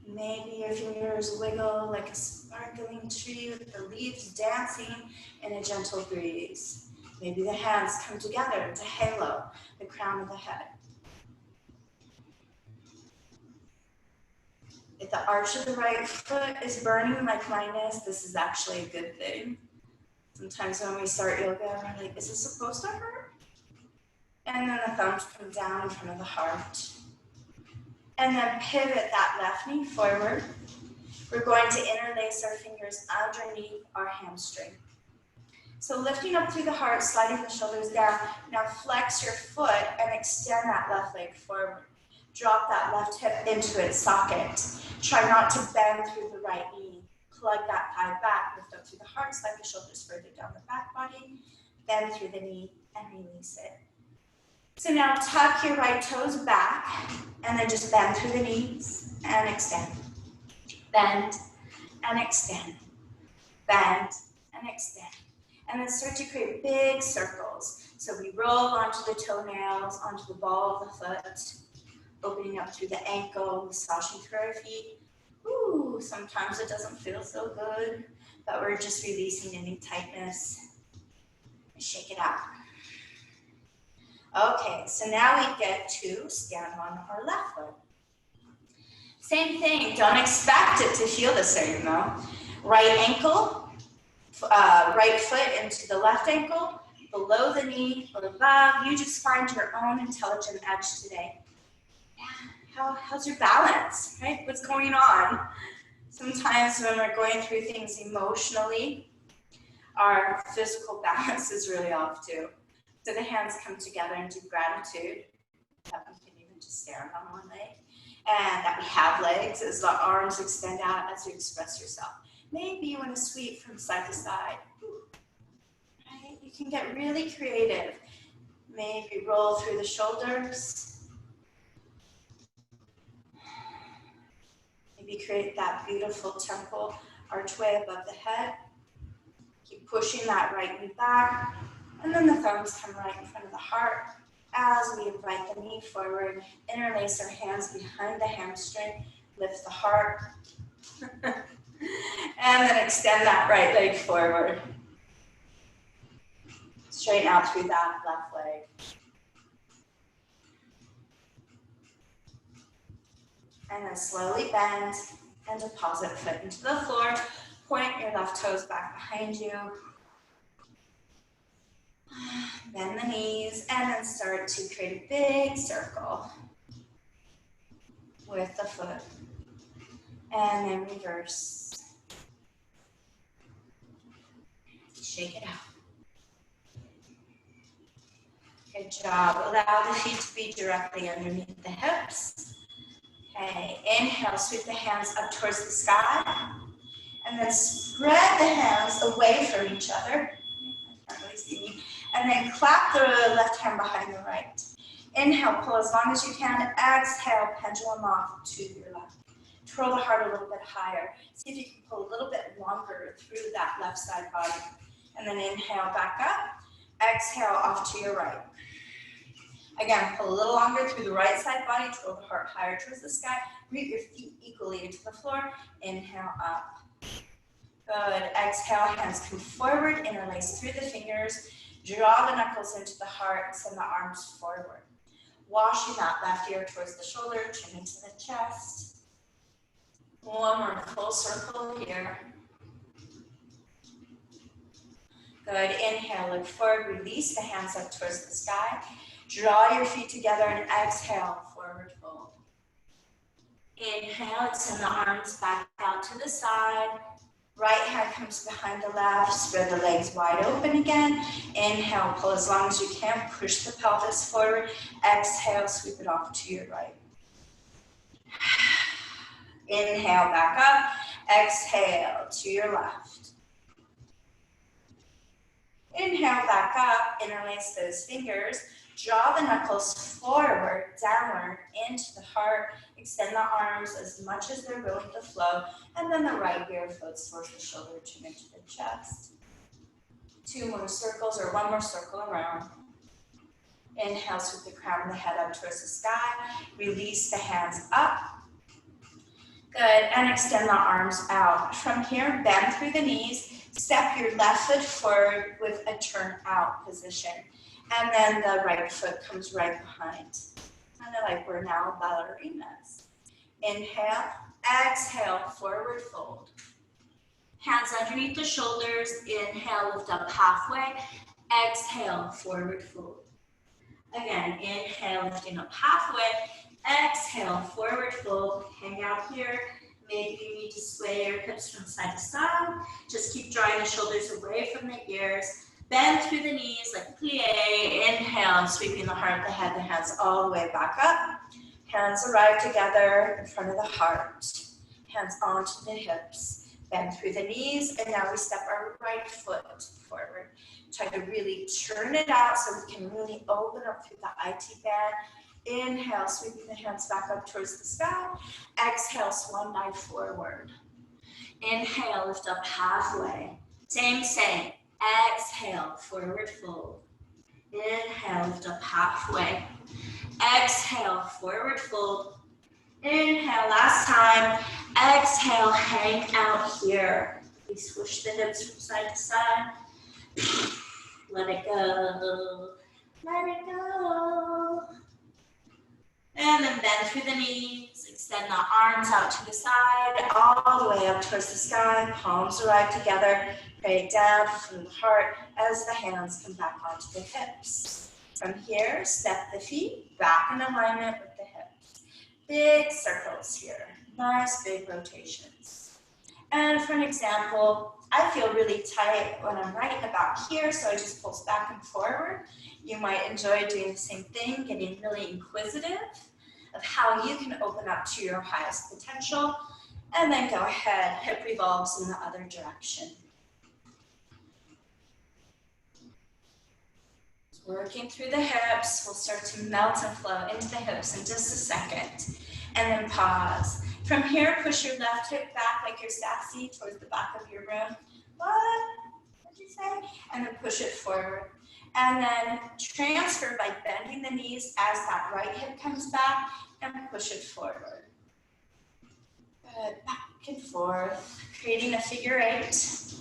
Maybe your fingers wiggle like a sparkling tree with the leaves dancing in a gentle breeze. Maybe the hands come together to halo the crown of the head. If the arch of the right foot is burning like mine is, this is actually a good thing. Sometimes when we start yoga, we're like, is this supposed to hurt? And then the thumbs come down in front of the heart. And then pivot that left knee forward. We're going to interlace our fingers underneath our hamstring. So lifting up through the heart, sliding the shoulders down. Now flex your foot and extend that left leg forward. Drop that left hip into its socket. Try not to bend through the right knee. Plug that thigh back, lift up through the heart, slide the shoulders further down the back body, bend through the knee and release it. So now tuck your right toes back and then just bend through the knees and extend. Bend and extend. Bend and extend. And then start to create big circles. So we roll onto the toenails, onto the ball of the foot, opening up through the ankle, massaging through our feet. Ooh, sometimes it doesn't feel so good, but we're just releasing any tightness. Shake it out. Okay, so now we get to stand on our left foot. Same thing, don't expect it to feel the same though. Right ankle, right foot into the left ankle, below the knee or above. You just find your own intelligent edge today. How's your balance, right? What's going on? Sometimes when we're going through things emotionally, our physical balance is really off too. So the hands come together into gratitude that we can even just stand on one leg and that we have legs as the arms extend out as you express yourself. Maybe you want to sweep from side to side. Right? You can get really creative. Maybe roll through the shoulders. Maybe create that beautiful temple archway above the head. Keep pushing that right knee back. And then the thumbs come right in front of the heart As we invite the knee forward, interlace our hands behind the hamstring, lift the heart, and then extend that right leg forward. Straighten out through that left leg. And then slowly bend and deposit foot into the floor. Point your left toes back behind you. Bend the knees and then start to create a big circle with the foot. And then reverse. Shake it out. Good job. Allow the feet to be directly underneath the hips. Okay, inhale, sweep the hands up towards the sky. And then spread the hands away from each other. I can't really see me. And then clap the left hand behind the right. Inhale, pull as long as you can. Exhale, pendulum off to your left. Twirl the heart a little bit higher. See if you can pull a little bit longer through that left side body. And then inhale, back up. Exhale, off to your right. Again, pull a little longer through the right side body. Twirl the heart higher towards the sky. Root your feet equally into the floor. Inhale, up. Good. Exhale, hands come forward. Interlace through the fingers. Draw the knuckles into the heart. Send the arms forward. Washing that left ear towards the shoulder. Chin into the chest. One more full circle here. Good. Inhale, look forward. Release the hands up towards the sky. Draw your feet together and exhale, forward fold. Inhale, extend the arms back out to the side. Right hand comes behind the left. Spread the legs wide open again. Inhale, pull as long as you can. Push the pelvis forward. Exhale, sweep it off to your right. Inhale, back up. Exhale, to your left. Inhale, back up. Interlace those fingers. Draw the knuckles forward, downward, into the heart. Extend the arms as much as they're willing to flow. And then the right ear floats towards the shoulder, chin into the chest. Two more circles or one more circle around. Inhale, sweep the crown of the head up towards the sky. Release the hands up. Good, and extend the arms out. From here, bend through the knees. Step your left foot forward with a turn out position. And then the right foot comes right behind. Kind of like we're now ballerinas. Inhale, exhale, forward fold. Hands underneath the shoulders. Inhale, lift up halfway. Exhale, forward fold. Again, inhale, lifting up halfway. Exhale, forward fold. Hang out here. Maybe you need to sway your hips from side to side. Just keep drawing the shoulders away from the ears. Bend through the knees like plie. Inhale, sweeping the heart, the head, the hands all the way back up. Hands arrive together in front of the heart. Hands onto the hips. Bend through the knees, and now we step our right foot forward. Try to really turn it out so we can really open up through the IT band. Inhale, sweeping the hands back up towards the sky. Exhale, swan dive forward. Inhale, lift up halfway. Same. Exhale, forward fold. Inhale, lift up halfway. Exhale, forward fold. Inhale, last time. Exhale, hang out here. We swoosh the hips from side to side. Let it go. Let it go. And then bend through the knees. Extend the arms out to the side, all the way up towards the sky. Palms arrive together. Pray down from the heart as the hands come back onto the hips. From here, step the feet back in alignment with the hips. Big circles here. Nice big rotations. And for an example, I feel really tight when I'm right about here, so I just pulse back and forward. You might enjoy doing the same thing, getting really inquisitive of how you can open up to your highest potential. And then go ahead, hip revolves in the other direction. Working through the hips, we'll start to melt and flow into the hips in just a second. And then pause. From here, push your left hip back like you're sassy towards the back of your room. What did you say? And then push it forward. And then transfer by bending the knees as that right hip comes back and push it forward. Good, back and forth, creating a figure eight.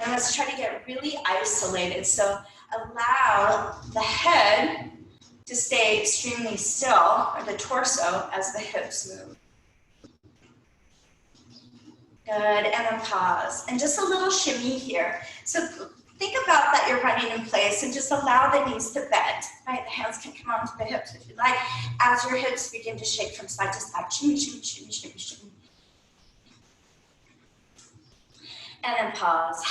And let's try to get really isolated. So allow the head to stay extremely still, or the torso, as the hips move. Good, and then pause. And just a little shimmy here. So think about that you're running in place and just allow the knees to bend. Right, the hands can come onto the hips if you like. As your hips begin to shake from side to side, shimmy, shimmy, shimmy, shimmy, shimmy. And then pause.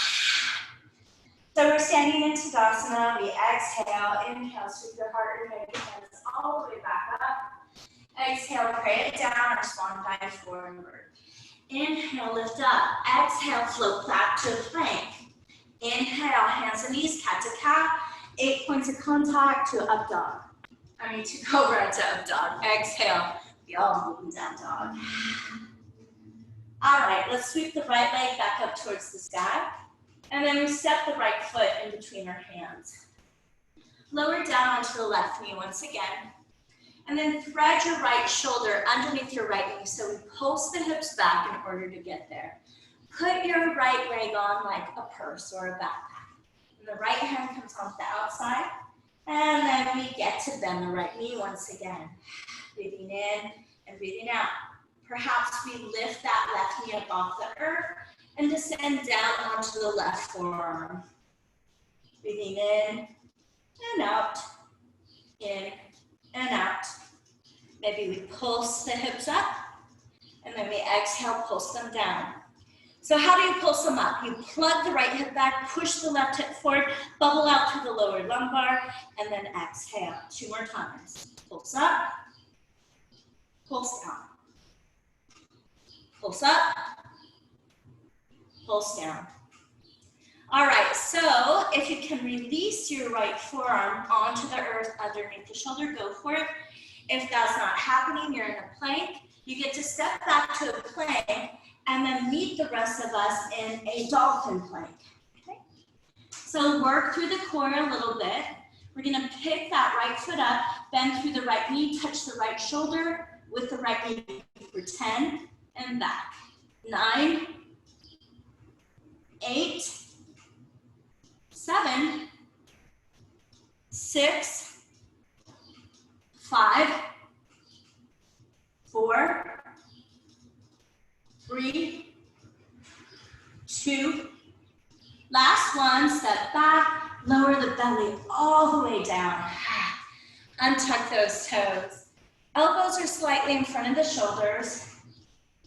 So we're standing in Tadasana. We exhale, inhale, sweep your heart rate and hands all the way back up. Exhale, pray it down or swan dive forward. Inhale, lift up. Exhale, float back to a plank. Inhale, hands and knees, cat to cat. 8 points of contact to up dog. To cobra to up dog. Exhale, we all moving down dog. All right, let's sweep the right leg back up towards the sky. And then we step the right foot in between our hands. Lower down onto the left knee once again. And then thread your right shoulder underneath your right knee. So we pulse the hips back in order to get there. Put your right leg on like a purse or a backpack. And the right hand comes onto the outside. And then we get to bend the right knee once again. Breathing in and breathing out. Perhaps we lift that left knee up off the earth and descend down onto the left forearm. Breathing in and out. In and out. Maybe we pulse the hips up, and then we exhale, pulse them down. So how do you pulse them up? You plug the right hip back, push the left hip forward, bubble out through the lower lumbar, and then exhale. 2 more times. Pulse up, pulse down. Pulse up, pulse down. All right, so if you can release your right forearm onto the earth underneath the shoulder, go for it. If that's not happening, you're in a plank. You get to step back to a plank and then meet the rest of us in a dolphin plank. Okay? So work through the core a little bit. We're gonna pick that right foot up, bend through the right knee, touch the right shoulder with the right knee for 10 and back. 9, 8, 7, 6, 5, 4, 3, 2, last one, step back, lower the belly all the way down. Untuck those toes. Elbows are slightly in front of the shoulders.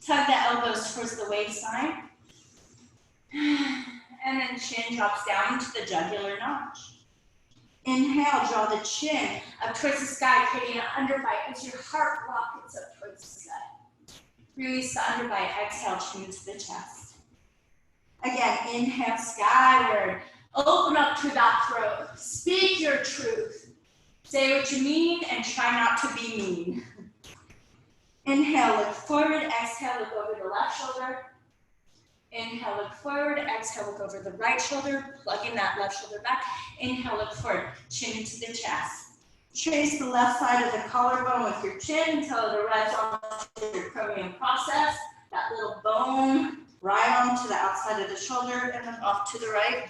Tug the elbows towards the waistline. And then chin drops down into the jugular notch. Inhale, draw the chin up towards the sky, creating an underbite as your heart rockets up towards the sky. Release the underbite, exhale, chin to the chest. Again, inhale, skyward. Open up to that throat. Speak your truth. Say what you mean and try not to be mean. Inhale, look forward. Exhale, look over the left shoulder. Inhale, look forward. Exhale, look over the right shoulder, plugging that left shoulder back. Inhale, look forward, chin into the chest. Trace the left side of the collarbone with your chin until it arrives onto your acromion process. That little bone right onto the outside of the shoulder and then off to the right.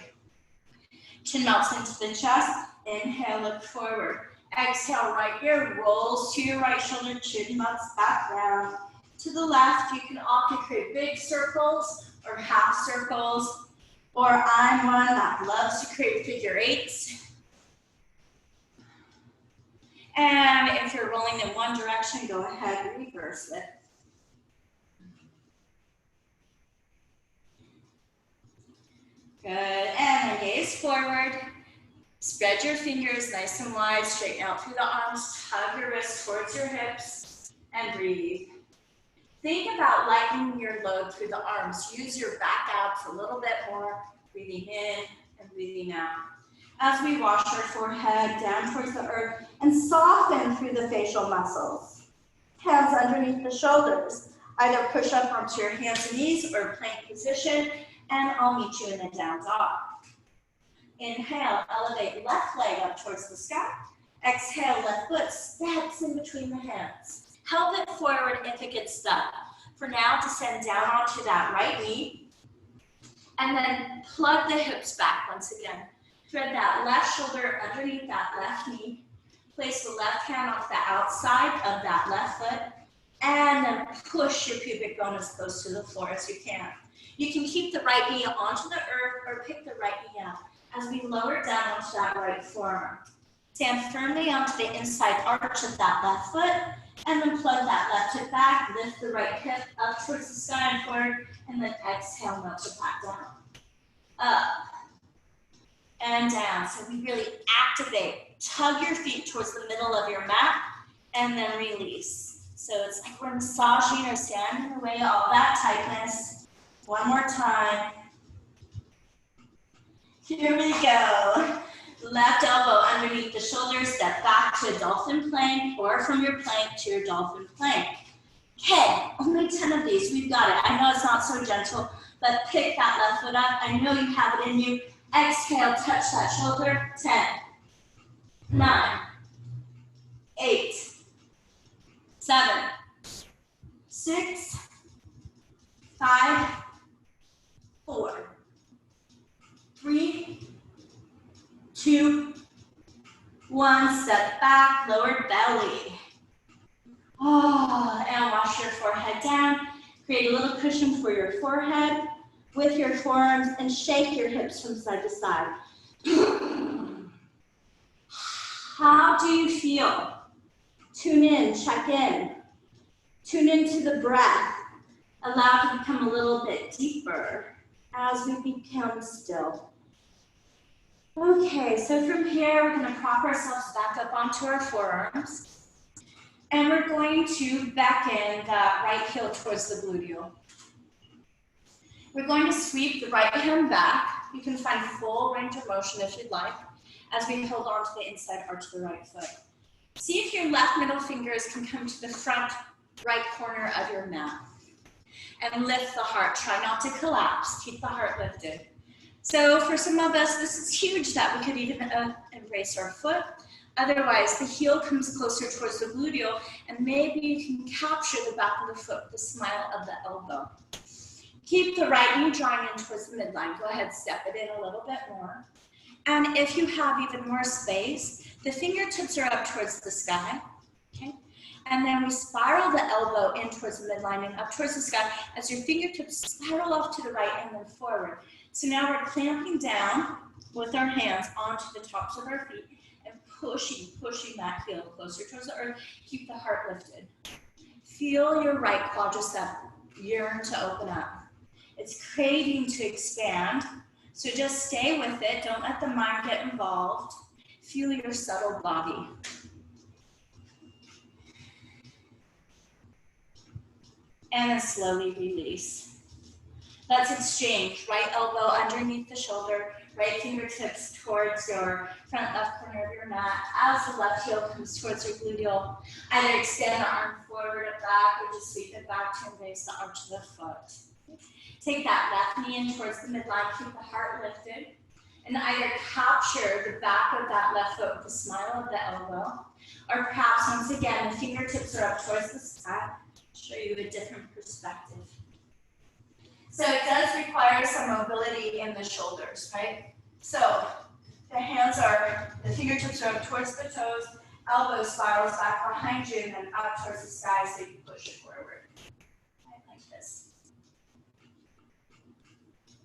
Chin melts into the chest. Inhale, look forward. Exhale, right ear rolls to your right shoulder, chin melts back down. To the left, you can opt to create big circles or half circles, or I'm one that loves to create figure eights. And if you're rolling in one direction, go ahead and reverse it. Good, and then gaze forward. Spread your fingers nice and wide, straighten out through the arms, tug your wrists towards your hips, and breathe. Think about lightening your load through the arms. Use your back abs a little bit more, breathing in and breathing out. As we wash our forehead down towards the earth and soften through the facial muscles. Hands underneath the shoulders. Either push up onto your hands and knees or plank position, and I'll meet you in a down dog. Inhale, elevate left leg up towards the sky. Exhale, left foot steps in between the hands. Help it forward if it gets stuck. For now, descend down onto that right knee. And then plug the hips back once again. Thread that left shoulder underneath that left knee. Place the left hand off the outside of that left foot. And then push your pubic bone as close to the floor as you can. You can keep the right knee onto the earth or pick the right knee out as we lower down onto that right forearm. Stand firmly onto the inside arch of that left foot, and then plug that left hip back, lift the right hip up towards the sky and forward, and then exhale, melt it back down. Up and down. So we really activate. Tug your feet towards the middle of your mat, and then release. So it's like we're massaging or sanding away all that tightness. One more time. Here we go. Left elbow underneath the shoulder, step back to a dolphin plank, or from your plank to your dolphin plank. Okay, only 10 of these, we've got it. I know it's not so gentle, but pick that left foot up. I know you have it in you. Exhale, touch that shoulder. 10, 9, 8, 7, 6, 5, 4, 3, 2, 1, step back, lower belly. Oh, and wash your forehead down. Create a little cushion for your forehead with your forearms and shake your hips from side to side. How do you feel? Tune in, check in. Tune into the breath. Allow it to become a little bit deeper as we become still. Okay, so from here, we're going to prop ourselves back up onto our forearms. And we're going to beckon that right heel towards the gluteal. We're going to sweep the right hand back. You can find full range of motion if you'd like, as we hold on to the inside arch of the right foot. See if your left middle fingers can come to the front right corner of your mat. And lift the heart. Try not to collapse. Keep the heart lifted. So for some of us, this is huge that we could even embrace our foot. Otherwise, the heel comes closer towards the gluteal, and maybe you can capture the back of the foot with the smile of the elbow. Keep the right knee drawing in towards the midline. Go ahead, step it in a little bit more. And if you have even more space, the fingertips are up towards the sky. Okay? And then we spiral the elbow in towards the midline and up towards the sky as your fingertips spiral off to the right and then forward. So now we're clamping down with our hands onto the tops of our feet and pushing that heel closer towards the earth. Keep the heart lifted. Feel your right quadricep yearn to open up. It's craving to expand, so just stay with it. Don't let the mind get involved. Feel your subtle body. And then slowly release. Let's exchange. Right elbow underneath the shoulder, right fingertips towards your front left corner of your mat. As the left heel comes towards your gluteal, either extend the arm forward and back or just sweep it back to embrace the arch of the foot. Take that left knee in towards the midline, keep the heart lifted, and either capture the back of that left foot with the smile of the elbow, or perhaps once again, the fingertips are up towards the sky. Show you a different perspective. So it does require some mobility in the shoulders, right? So the fingertips are up towards the toes, elbow spirals back behind you, and then up towards the sky so you can push it forward. Right, like this.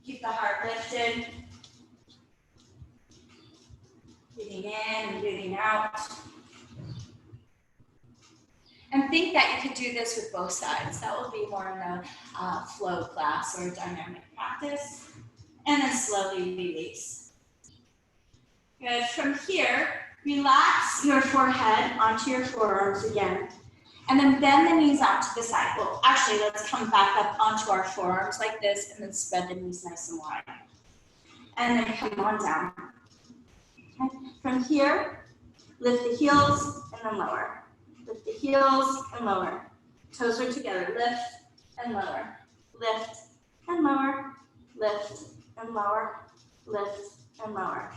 Keep the heart lifted. Breathing in and breathing out. And think that you could do this with both sides. That will be more in a flow class or dynamic practice. And then slowly release. Good. From here, relax your forehead onto your forearms again. And then bend the knees out to the side. Well, actually, let's come back up onto our forearms like this and then spread the knees nice and wide. And then come on down. Okay. From here, lift the heels and then lower. Lift the heels and lower. Toes are together. Lift and lower. Lift and lower. Lift and lower. Lift and lower.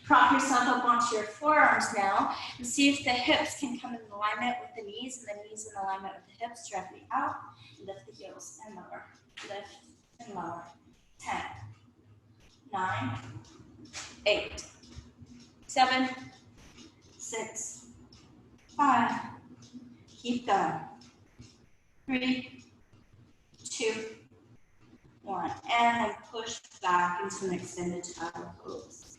Prop yourself up onto your forearms now and see if the hips can come in alignment with the knees and the knees in alignment with the hips directly out. Lift the heels and lower. Lift and lower. 10, 9, 8, 7, 6, 5. Keep going. 3, 2, 1. And then push back into an extended child pose.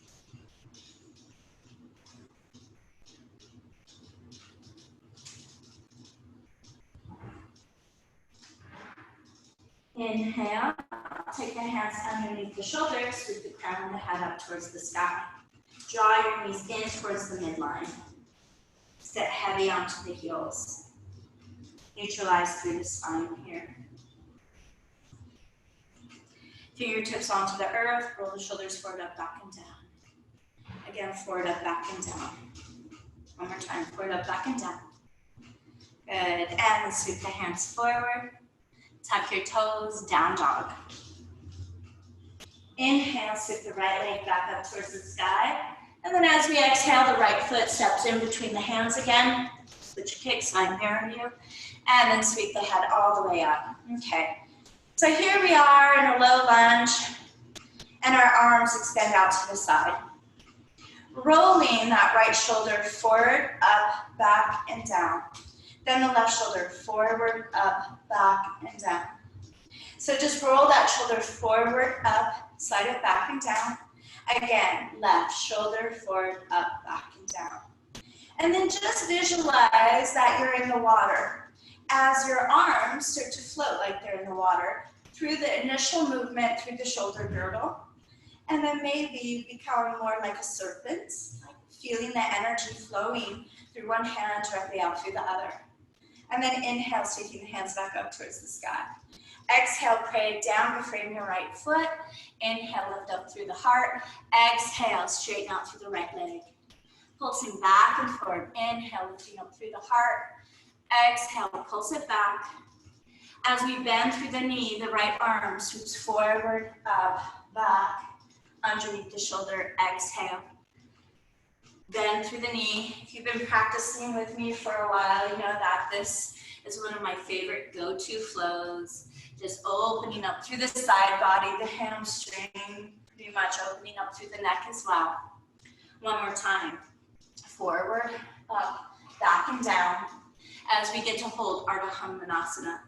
Inhale, take the hands underneath the shoulders, sweep the crown of the head up towards the sky. Draw your knees in towards the midline. Step heavy onto the heels. Neutralize through the spine here. Fingertips onto the earth, roll the shoulders forward, up, back, and down. Again, forward, up, back, and down. One more time, forward, up, back, and down. Good, and then sweep the hands forward. Tuck your toes, down dog. Inhale, sweep the right leg back up towards the sky. And then as we exhale, the right foot steps in between the hands again. Switch kicks, I mirror you. And then sweep the head all the way up. Okay. So here we are in a low lunge. And our arms extend out to the side. Rolling that right shoulder forward, up, back, and down. Then the left shoulder forward, up, back, and down. So just roll that shoulder forward, up, slide it back and down. Again, left shoulder forward, up, back, and down. And then just visualize that you're in the water. As your arms start to float like they're in the water, through the initial movement through the shoulder girdle, and then maybe you become more like a serpent, like feeling the energy flowing through one hand directly out through the other. And then inhale, taking the hands back up towards the sky. Exhale, pray down to frame your right foot. Inhale, lift up through the heart. Exhale, straighten out through the right leg. Pulsing back and forward. Inhale, lifting up through the heart. Exhale, pulse it back. As we bend through the knee, the right arm swoops forward, up, back, underneath the shoulder. Exhale. Bend through the knee. If you've been practicing with me for a while, you know that this is one of my favorite go-to flows. Just opening up through the side body, the hamstring, pretty much opening up through the neck as well. One more time. Forward, up, back, and down. As we get to hold Ardha Hanumanasana.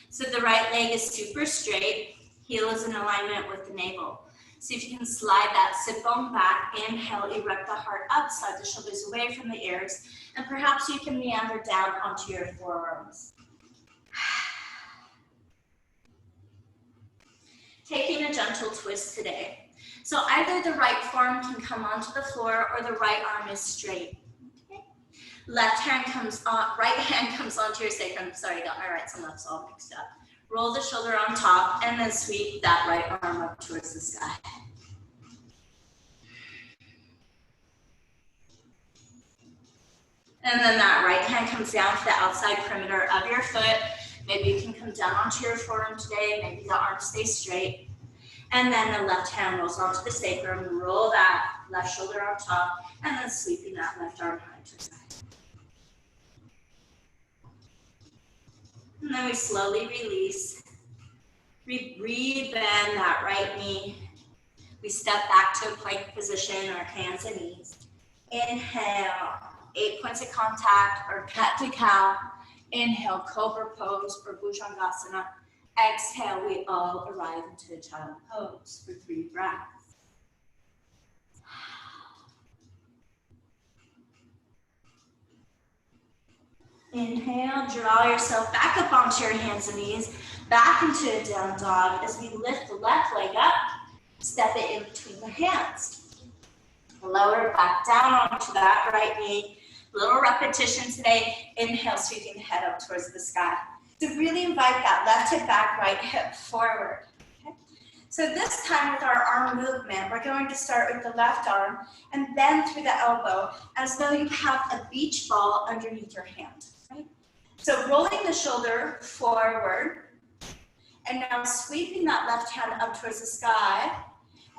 So the right leg is super straight. Heel is in alignment with the navel. See if you can slide that sit bone back. Inhale, erect the heart up, slide the shoulders away from the ears, and perhaps you can meander down onto your forearms. Taking a gentle twist today. So either the right forearm can come onto the floor or the right arm is straight. Okay. Left hand comes on, right hand comes onto your sacrum. Sorry, I got my rights and lefts all mixed up. Roll the shoulder on top and then sweep that right arm up towards the sky. And then that right hand comes down to the outside perimeter of your foot. Maybe you can come down onto your forearm today. Maybe the arm stays straight. And then the left hand rolls onto the sacrum. Roll that left shoulder on top and then sweeping that left arm high to the side. And then we slowly release. Rebend that right knee. We step back to a plank position, our hands and knees. Inhale, 8 points of contact or cat to cow. Inhale, cobra pose or bhujangasana. Exhale, we all arrive into a child pose for 3 breaths. Inhale, draw yourself back up onto your hands and knees, back into a down dog as we lift the left leg up, step it in between the hands. Lower back down onto that right knee. Little repetition today. Inhale, sweeping the head up towards the sky. So really invite that left hip back, right hip forward. Okay? So this time with our arm movement, we're going to start with the left arm and bend through the elbow as though you have a beach ball underneath your hand. Right? So rolling the shoulder forward and now sweeping that left hand up towards the sky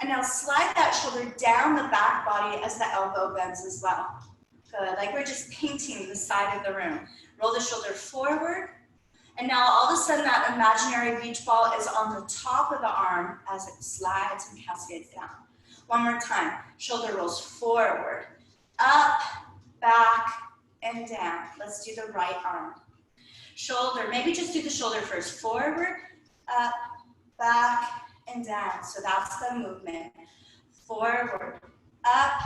And now slide that shoulder down the back body as the elbow bends as well. Good, like we're just painting the side of the room. Roll the shoulder forward. And now all of a sudden that imaginary beach ball is on the top of the arm as it slides and cascades down. One more time, shoulder rolls forward, up, back, and down. Let's do the right arm. Shoulder, maybe just do the shoulder first. Forward, up, back, and down. So that's the movement. Forward, up,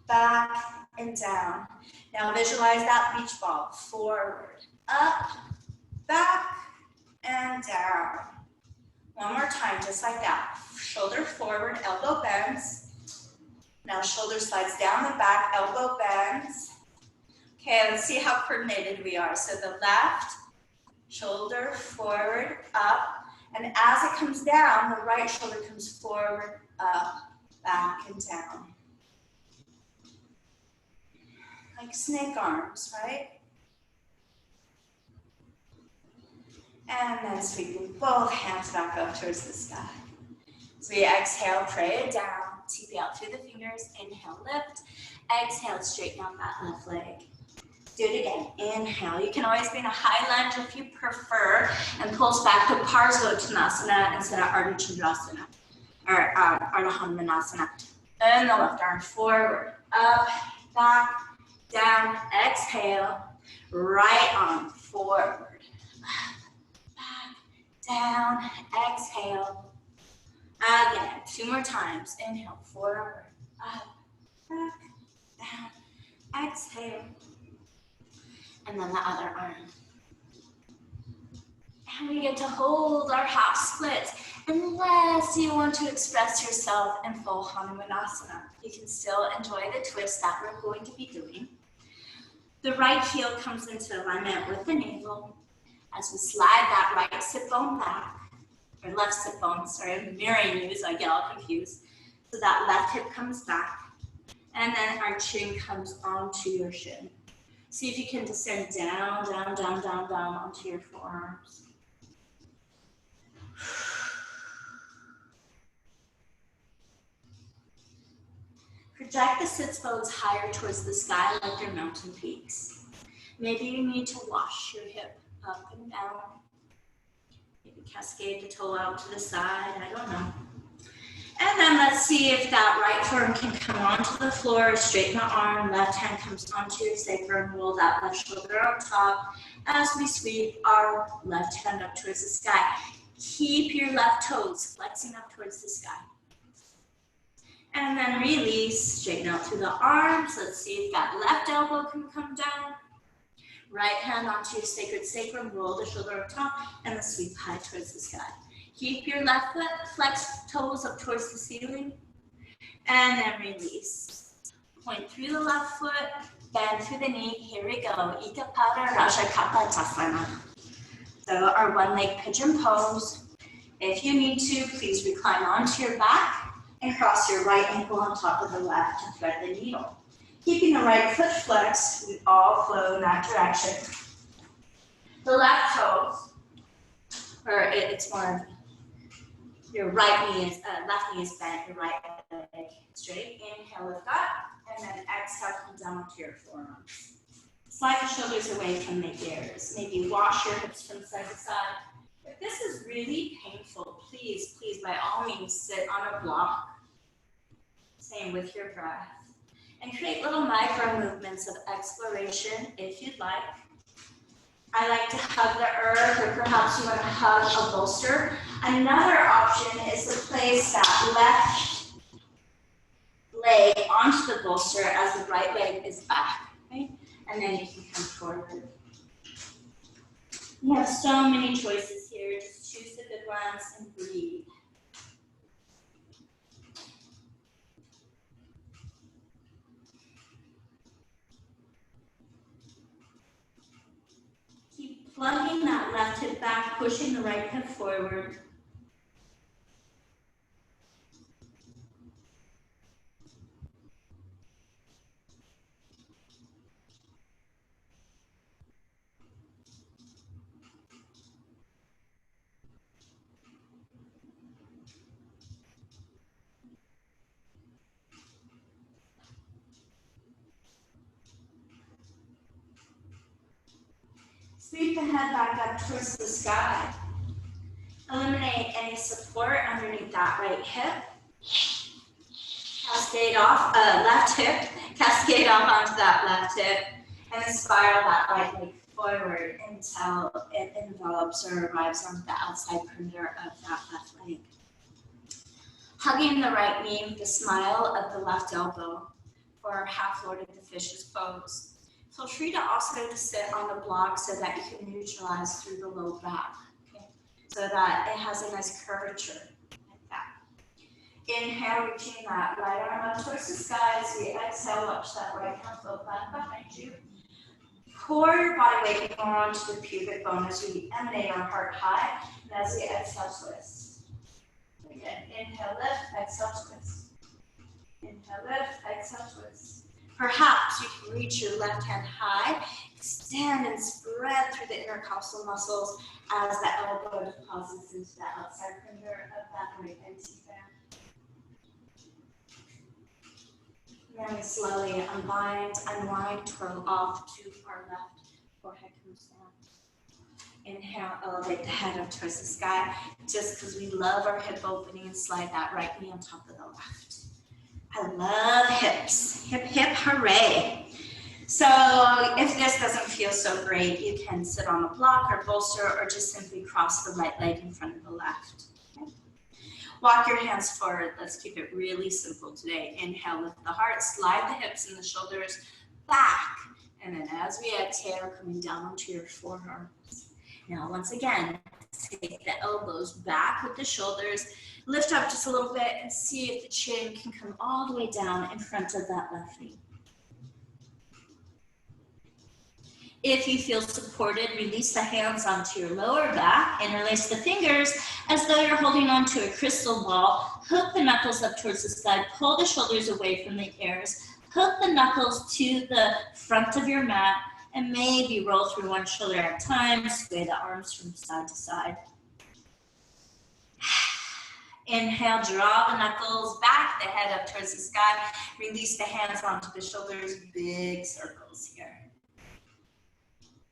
back, and down. Now visualize that beach ball. Forward, up, back, and down. One more time, just like that. Shoulder forward, elbow bends. Now shoulder slides down the back, elbow bends. Okay, let's see how coordinated we are. So the left, shoulder forward, up, and as it comes down, the right shoulder comes forward, up, back, and down. Like snake arms, right? And then sweeping both hands back up towards the sky. So we exhale, pray it down, TP out through the fingers, inhale, lift. Exhale, straighten out that left leg. Do it again, inhale. You can always be in a high lunge if you prefer, and pulse back to Parsvottanasana instead of Ardha Chandrasana, or Ardha Hanumanasana. And the left arm forward, up, back, down, exhale. Right arm forward, down, exhale. Again, 2 more times. Inhale, forward, up, back, down, exhale. And then the other arm. And we get to hold our half splits unless you want to express yourself in full Hanumanasana. You can still enjoy the twist that we're going to be doing. The right heel comes into alignment with the navel. As we slide that right sit bone back, or left sit bone, sorry, I'm mirroring you so I get all confused. So that left hip comes back, and then our chin comes onto your shin. See if you can descend down, down, down, down, down onto your forearms. Project the sits bones higher towards the sky like they're mountain peaks. Maybe you need to wash your hip up and down. Maybe cascade the toe out to the side, I don't know. And then let's see if that right forearm can come onto the floor, straighten the arm, left hand comes onto your sacrum, roll that left shoulder up top as we sweep our left hand up towards the sky. Keep your left toes flexing up towards the sky. And then release, straighten out through the arms. Let's see if that left elbow can come down. Right hand onto your sacred sacrum, roll the shoulder up top, and then sweep high towards the sky. Keep your left foot, flex toes up towards the ceiling, and then release. Point through the left foot, bend through the knee. Here we go. Ika Pada Raja Kapotasana. So our one leg pigeon pose. If you need to, please recline onto your back and cross your right ankle on top of the left and thread the needle. Keeping the right foot flexed, we all flow in that direction. The left toes, or it's more, your right knee is, left knee is bent, your right leg straight. Inhale, lift up, and then exhale, come down to your forearms. Slide the shoulders away from the ears. Maybe wash your hips from side to side. If this is really painful, please, please, by all means, sit on a block. Same with your breath. And create little micro movements of exploration if you'd like. I like to hug the earth, or perhaps you want to hug a bolster. Another option is to place that left leg onto the bolster as the right leg is back, right? And then you can come forward. You have so many choices here. Just choose the good ones and breathe. Keep plugging that left hip back, pushing the right hip forward. Sweep the head back up towards the sky. Eliminate any support underneath that right hip. Cascade off, left hip, cascade off onto that left hip, and then spiral that right leg forward until it envelops or arrives onto the outside perimeter of that left leg. Hugging the right knee with the smile of the left elbow for half lord of the fish's pose. Feel free to also to sit on the block so that you can neutralize through the low back, okay? So that it has a nice curvature like that. Inhale, reaching that right arm up towards the sky. As we exhale, watch that right hand float back behind you. Core your body weight more onto the pubic bone as we emanate our heart high. And as we exhale, twist. Again, inhale, lift, exhale, twist. Inhale, lift, exhale, twist. Perhaps you can reach your left hand high, extend and spread through the intercostal muscles as the elbow deposits into the outside perimeter of that right MC fan. Then we slowly unwind, twirl off to our left, forehead comes down. Inhale, elevate the head up towards the sky, just because we love our hip opening, and slide that right knee on top of the left. I love hips. Hip, hip, hooray. So if this doesn't feel so great, you can sit on a block or bolster or just simply cross the right leg in front of the left. Okay. Walk your hands forward. Let's keep it really simple today. Inhale, lift the heart, slide the hips and the shoulders back. And then as we exhale, coming down onto your forearms. Now, once again, take the elbows back with the shoulders. Lift up just a little bit and see if the chin can come all the way down in front of that left knee. If you feel supported, release the hands onto your lower back, interlace the fingers as though you're holding onto a crystal ball. Hook the knuckles up towards the sky, pull the shoulders away from the ears, hook the knuckles to the front of your mat, and maybe roll through one shoulder at a time, sway the arms from side to side. Inhale, draw the knuckles back, the head up towards the sky. Release the hands onto the shoulders, big circles here.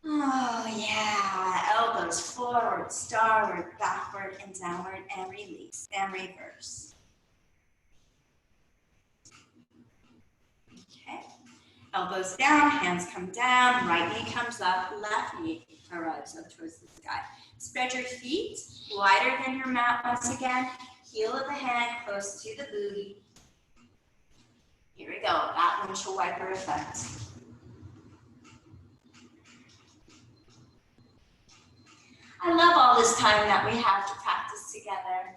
Oh yeah, elbows forward, starward, backward, and downward, and release, and reverse. Okay, elbows down, hands come down, right knee comes up, left knee arrives up towards the sky. Spread your feet wider than your mat once again. Heel of the hand close to the booty. Here we go, that windshield wiper effect. I love all this time that we have to practice together.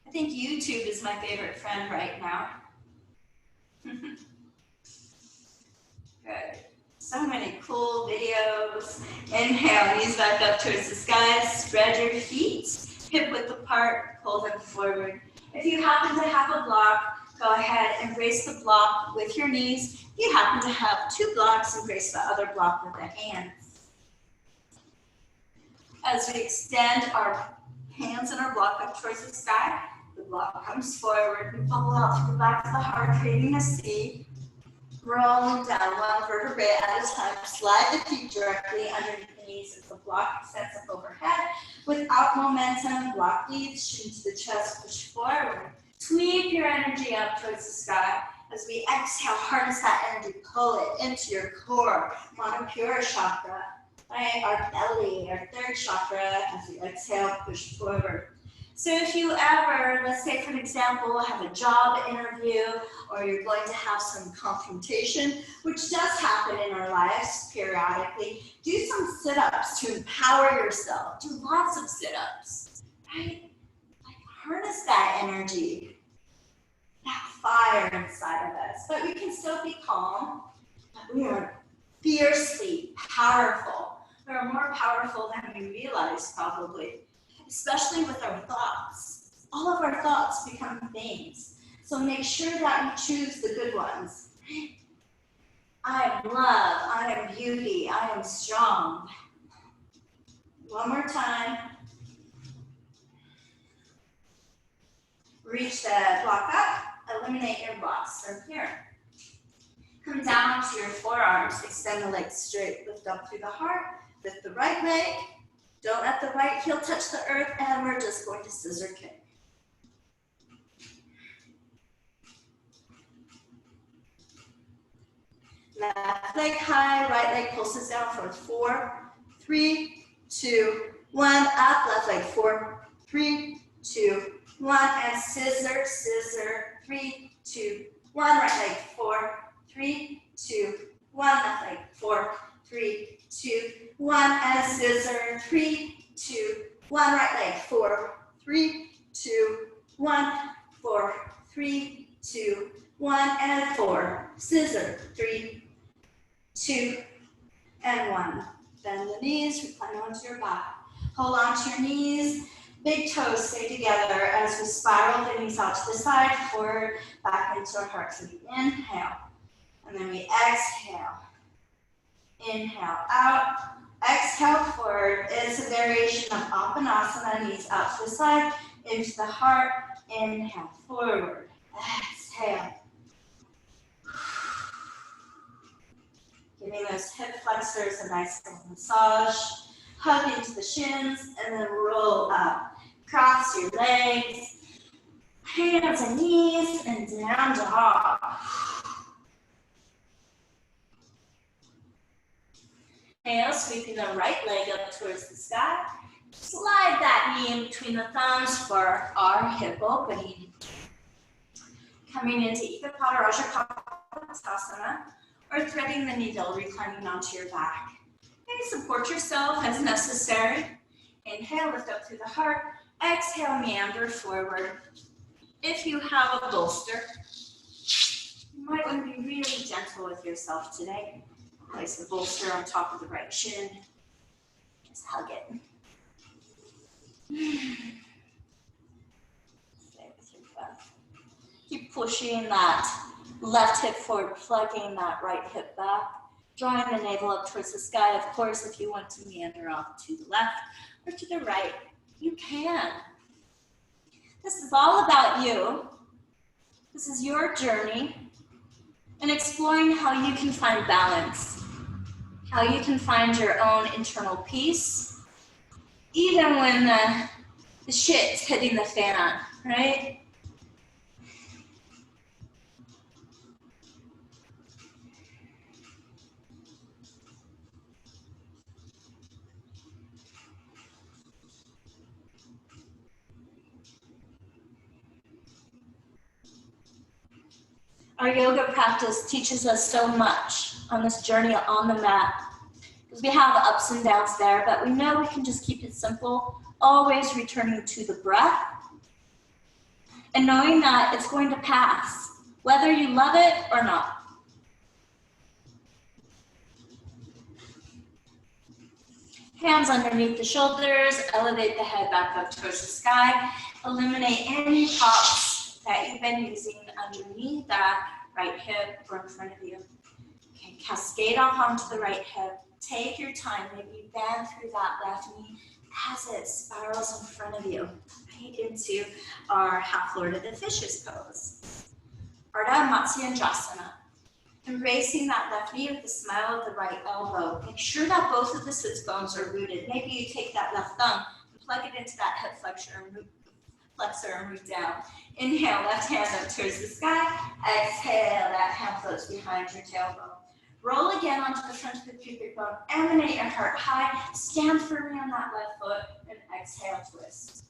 I think YouTube is my favorite friend right now. Good. So many cool videos. Inhale, knees back up towards the sky. Spread your feet, hip width apart, pull them forward. If you happen to have a block, go ahead and brace the block with your knees. If you happen to have two blocks, embrace the other block with the hands. As we extend our hands and our block up towards the sky, the block comes forward. We bubble out through the back of the heart, creating a C. Rolling down one vertebrae at a time. Slide the feet directly underneath the knees as the block extends up overhead. Without momentum, block leads, chin to the chest, push forward. Sweep your energy up towards the sky. As we exhale, harness that energy, pull it into your core, Manipura chakra, right? Our belly, our third chakra. As we exhale, push forward. So if you ever, let's say for an example, have a job interview or you're going to have some confrontation, which does happen in our lives periodically, do some sit-ups to empower yourself. Do lots of sit-ups, right? Like harness that energy, that fire inside of us. But we can still be calm. We are fiercely powerful. We are more powerful than we realize probably. Especially with our thoughts. All of our thoughts become things. So make sure that you choose the good ones. I am love, I am beauty, I am strong. One more time. Reach the block up, eliminate your blocks from here. Come down to your forearms, extend the legs straight, lift up through the heart, lift the right leg, don't let the right heel touch the earth, and we're just going to scissor kick. Left leg high, right leg pulses down for 4, 3, 2, 1, up, left leg 4, 3, 2, 1, and scissor, scissor, 3, 2, 1, right leg 4, 3, 2, 1, left leg 4, 3, 2, 1, and scissor, 3, 2, 1, right leg 4, 3, 2, 1, 4, 3, 2, 1, and 4, scissor, 3, 2, and 1. Bend the knees, recline onto your back. Hold on to your knees, big toes stay together as we spiral the knees out to the side, forward, back into our heart. So we inhale, and then we exhale. Inhale out, exhale forward. It's a variation of Apanasana, knees out to the side, into the heart. Inhale, forward, exhale. Giving those hip flexors a nice little massage. Hug into the shins and then roll up. Cross your legs, hands and knees, and down dog. Inhale, sweeping the right leg up towards the sky. Slide that knee in between the thumbs for our hip opening. Coming into Ekapada Rajakatasana, or threading the needle, reclining onto your back. And support yourself as necessary. Inhale, lift up through the heart. Exhale, meander forward. If you have a bolster, you might want to be really gentle with yourself today. Place the bolster on top of the right shin. Just hug it. Stay with your breath. Keep pushing that left hip forward, plugging that right hip back. Drawing the navel up towards the sky. Of course, if you want to meander off to the left or to the right, you can. This is all about you. This is your journey. And exploring how you can find balance. How you can find your own internal peace. Even when the shit's hitting the fan, right? Our yoga practice teaches us so much on this journey on the mat. Because we have ups and downs there, but we know we can just keep it simple, always returning to the breath. And knowing that it's going to pass, whether you love it or not. Hands underneath the shoulders, elevate the head back up towards the sky. Eliminate any props that you've been using underneath that right hip or in front of you. Okay, cascade off onto the right hip. Take your time, maybe bend through that left knee as it spirals in front of you, right into our half Lord of the Fishes pose. Ardha Matsyendrasana. Embracing that left knee with the smile of the right elbow. Make sure that both of the sits bones are rooted. Maybe you take that left thumb and plug it into that hip flexor and root down. Inhale, left hand up towards the sky. Exhale, that hand floats behind your tailbone. Roll again onto the front of the pubic bone. Emanate your heart high. Stand firmly on that left foot and exhale, twist.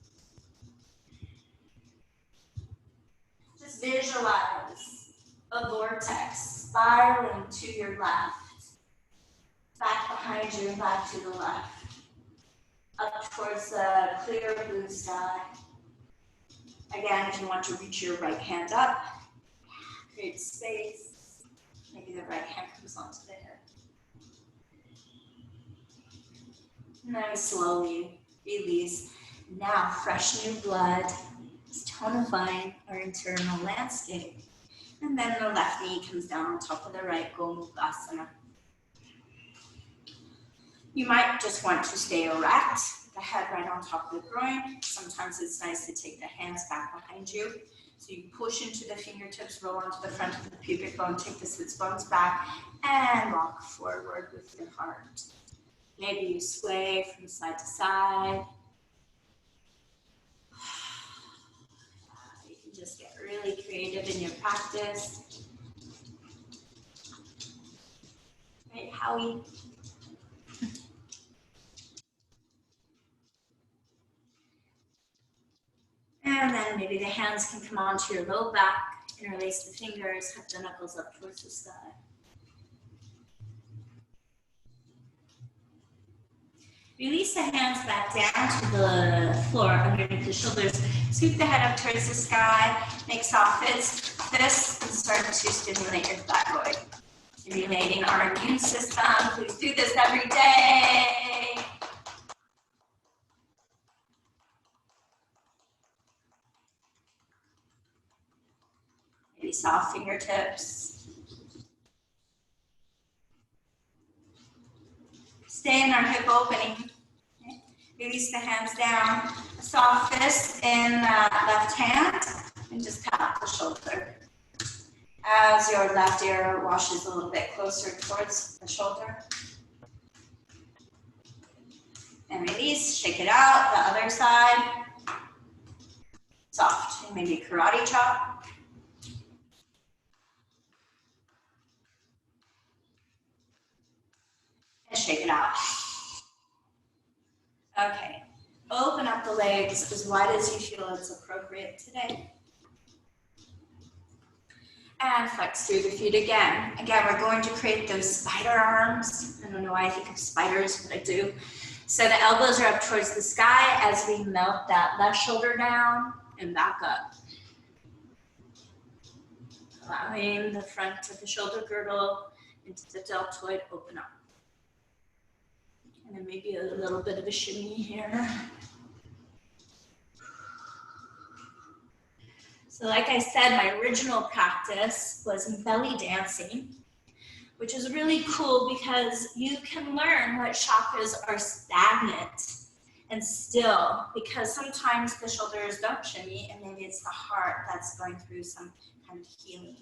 Just visualize a vortex spiraling to your left. Back behind you and back to the left. Up towards the clear blue sky. Again, if you want to reach your right hand up, create space. Maybe the right hand comes onto the hip. And then slowly release. Now, fresh new blood is tonifying our internal landscape. And then the left knee comes down on top of the right, Gomukhasana. You might just want to stay erect, the head right on top of the groin. Sometimes it's nice to take the hands back behind you. So you push into the fingertips, roll onto the front of the pubic bone, take the sits bones back, and walk forward with your heart. Maybe you sway from side to side. You can just get really creative in your practice. Right, Howie? And then maybe the hands can come onto your low back, interlace the fingers, hug the knuckles up towards the sky. Release the hands back down to the floor underneath the shoulders. Scoop the head up towards the sky, make soft fists, and start to stimulate your thyroid. Stimulating our immune system. Please do this every day. Maybe soft fingertips. Stay in our hip opening. Okay. Release the hands down. Soft fist in left hand and just tap the shoulder. As your left ear washes a little bit closer towards the shoulder. And release, shake it out, the other side. Soft, maybe karate chop. And shake it out. Okay, open up the legs as wide as you feel it's appropriate today. And flex through the feet again. Again, we're going to create those spider arms. I don't know why I think of spiders, but I do. So the elbows are up towards the sky as we melt that left shoulder down and back up. Allowing the front of the shoulder girdle into the deltoid open up. And then maybe a little bit of a shimmy here. So like I said, my original practice was belly dancing, which is really cool because you can learn what chakras are stagnant and still, because sometimes the shoulders don't shimmy and maybe it's the heart that's going through some kind of healing.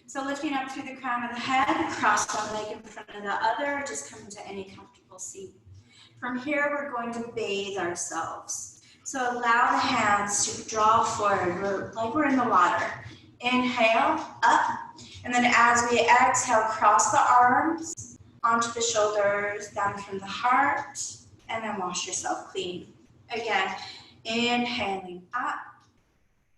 So lifting up through the crown of the head, cross one leg in front of the other, just come into any comfortable seat. From here, we're going to bathe ourselves. So allow the hands to draw forward, like we're in the water. Inhale, up, and then as we exhale, cross the arms onto the shoulders, down from the heart, and then wash yourself clean. Again, inhaling up.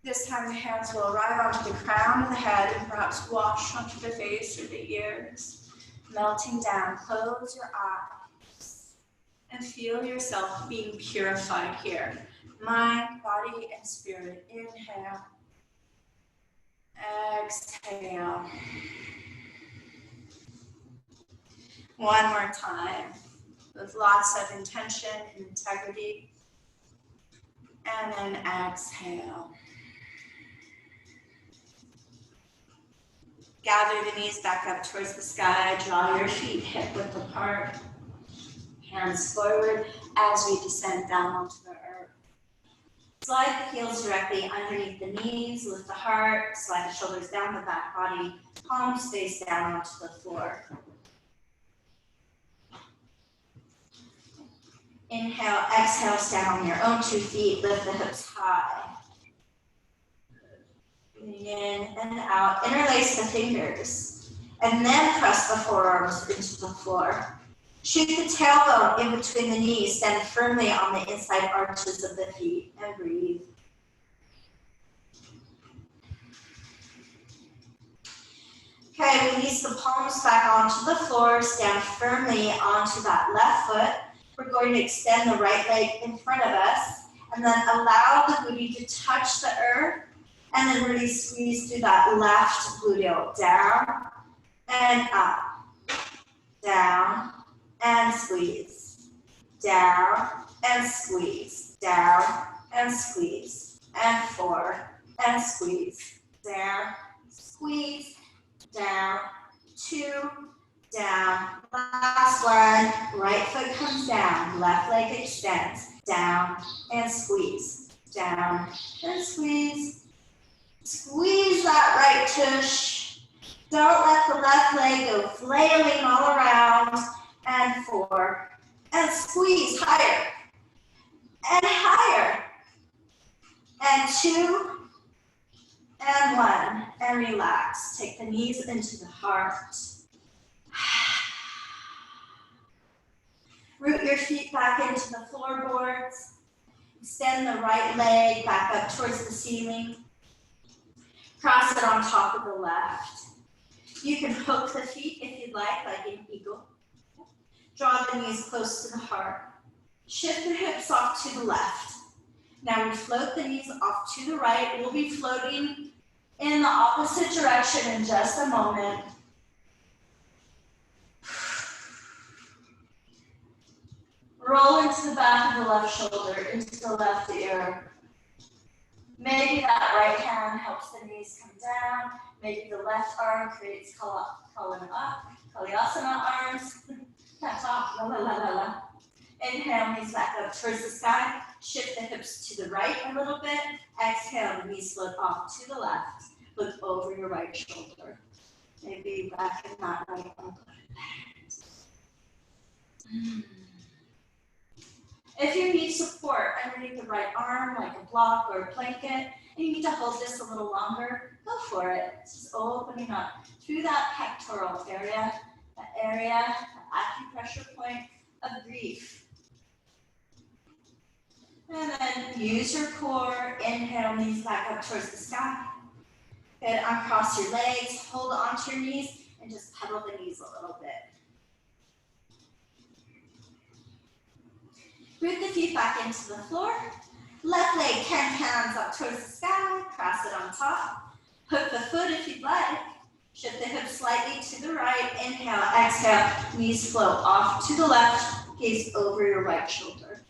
This time the hands will arrive onto the crown of the head and perhaps wash onto the face or the ears. Melting down, close your eyes and feel yourself being purified here. Mind, body, and spirit. Inhale. Exhale. One more time with lots of intention and integrity. And then exhale. Gather the knees back up towards the sky. Draw your feet hip width apart. Hands forward as we descend down onto the earth. Slide the heels directly underneath the knees. Lift the heart. Slide the shoulders down the back body. Palms face down onto the floor. Inhale, exhale, stand on your own 2 feet. Lift the hips high. Breathing in and out. Interlace the fingers. And then press the forearms into the floor. Shoot the tailbone in between the knees. Stand firmly on the inside arches of the feet and breathe. Okay, release the palms back onto the floor. Stand firmly onto that left foot. We're going to extend the right leg in front of us and then allow the booty to touch the earth and then really squeeze through that left gluteal. Down and up. Down and squeeze. Down and squeeze. Down and squeeze. And 4 and squeeze. Down, squeeze. Down, 2, down. Last one. Right foot comes down. Left leg extends. Down and squeeze. Down and squeeze. Don't let the left leg go flailing all around. And 4. And squeeze higher. And higher. And 2. And 1. And relax. Take the knees into the heart. Root your feet back into the floorboards. Extend the right leg back up towards the ceiling. Cross it on top of the left. You can hook the feet if you'd like an eagle. Draw the knees close to the heart. Shift the hips off to the left. Now we float the knees off to the right. We'll be floating in the opposite direction in just a moment. Roll into the back of the left shoulder, into the left ear. Maybe that right hand helps the knees come down. Maybe the left arm creates column up, Kalyasana arms. Can't talk, la la la la la. Inhale, knees back up towards the sky. Shift the hips to the right a little bit. Exhale, the knees float off to the left. Look over your right shoulder. Maybe back in that right arm. If you need support underneath the right arm, like a block or a blanket, and you need to hold this a little longer, go for it. Just opening up through that pectoral area, the acupressure point of grief. And then use your core. Inhale, knees back up towards the sky. Good, uncross your legs, hold onto your knees, and just pedal the knees a little bit. Root the feet back into the floor. Left leg, 10 hands up towards the sky. Cross it on top. Hook the foot if you'd like. Shift the hips slightly to the right. Inhale, exhale. Knees float off to the left. Gaze over your right shoulder.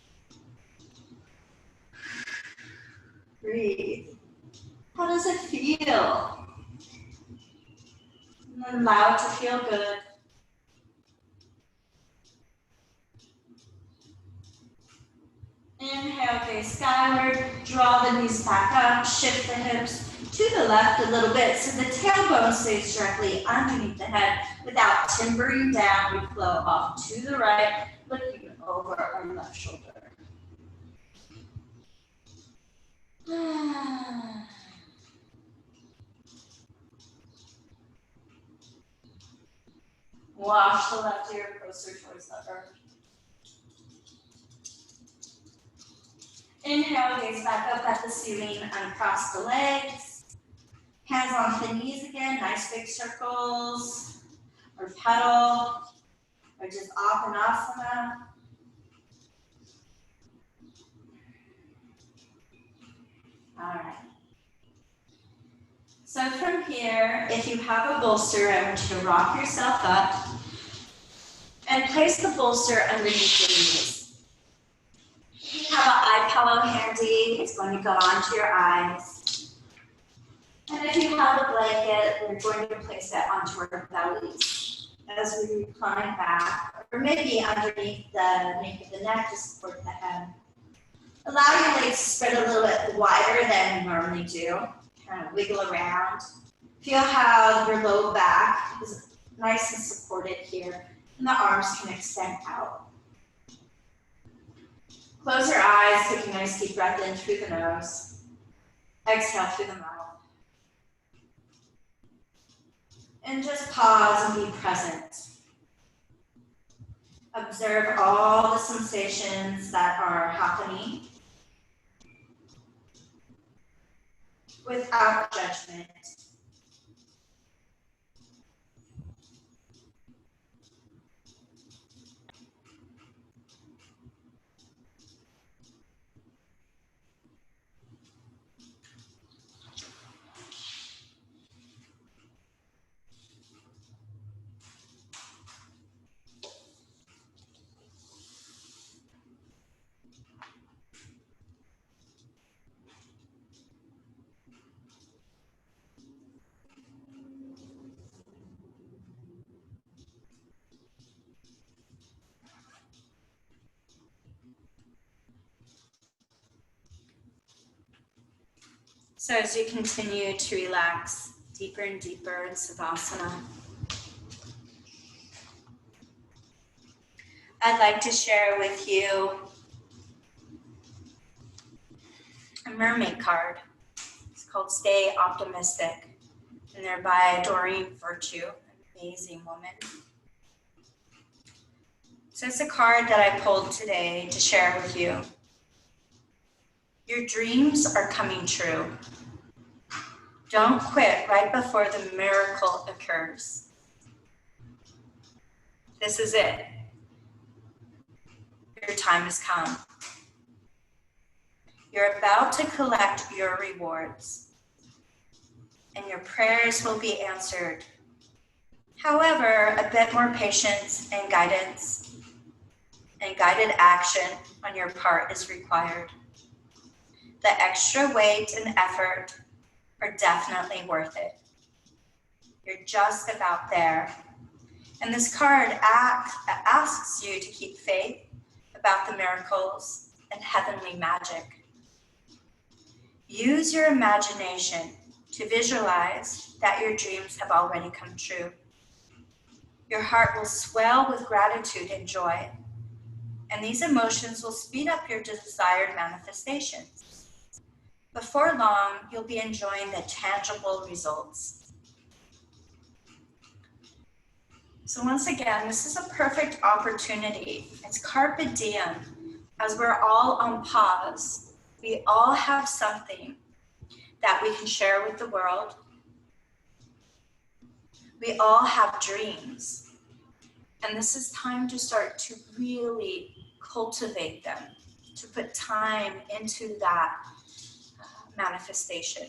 Breathe. How does it feel? And allow it to feel good. Inhale, gaze skyward, draw the knees back up, shift the hips to the left a little bit so the tailbone stays directly underneath the head without timbering down. We flow off to the right, looking over our left shoulder. Wash the left ear closer towards the earth. Inhale, gaze back up at the ceiling, uncross the legs. Hands on the knees again, nice big circles. Or pedal, or just Apanasana. All right. So from here, if you have a bolster, I want you to rock yourself up and place the bolster underneath your knees. If you have an eye pillow handy, it's going to go onto your eyes. And if you have a blanket, we're going to place it onto our bellies as we recline back, or maybe underneath the nape of the neck to support the head. Allow your legs to spread a little bit wider than you normally do. Kind of wiggle around. Feel how your low back is nice and supported here, and the arms can extend out. Close your eyes, take a nice deep breath in through the nose. Exhale through the mouth. And just pause and be present. Observe all the sensations that are happening without judgment. So as you continue to relax deeper and deeper in Savasana. I'd like to share with you a mermaid card. It's called Stay Optimistic, and they're by Doreen Virtue, an amazing woman. So it's a card that I pulled today to share with you. Your dreams are coming true. Don't quit right before the miracle occurs. This is it. Your time has come. You're about to collect your rewards, and your prayers will be answered. However, a bit more patience and guidance and guided action on your part is required. The extra weight and effort are definitely worth it. You're just about there. And this card asks you to keep faith about the miracles and heavenly magic. Use your imagination to visualize that your dreams have already come true. Your heart will swell with gratitude and joy, and these emotions will speed up your desired manifestations. Before long, you'll be enjoying the tangible results. So once again, this is a perfect opportunity. It's carpe diem. As we're all on pause, we all have something that we can share with the world. We all have dreams. And this is time to start to really cultivate them, to put time into that manifestation.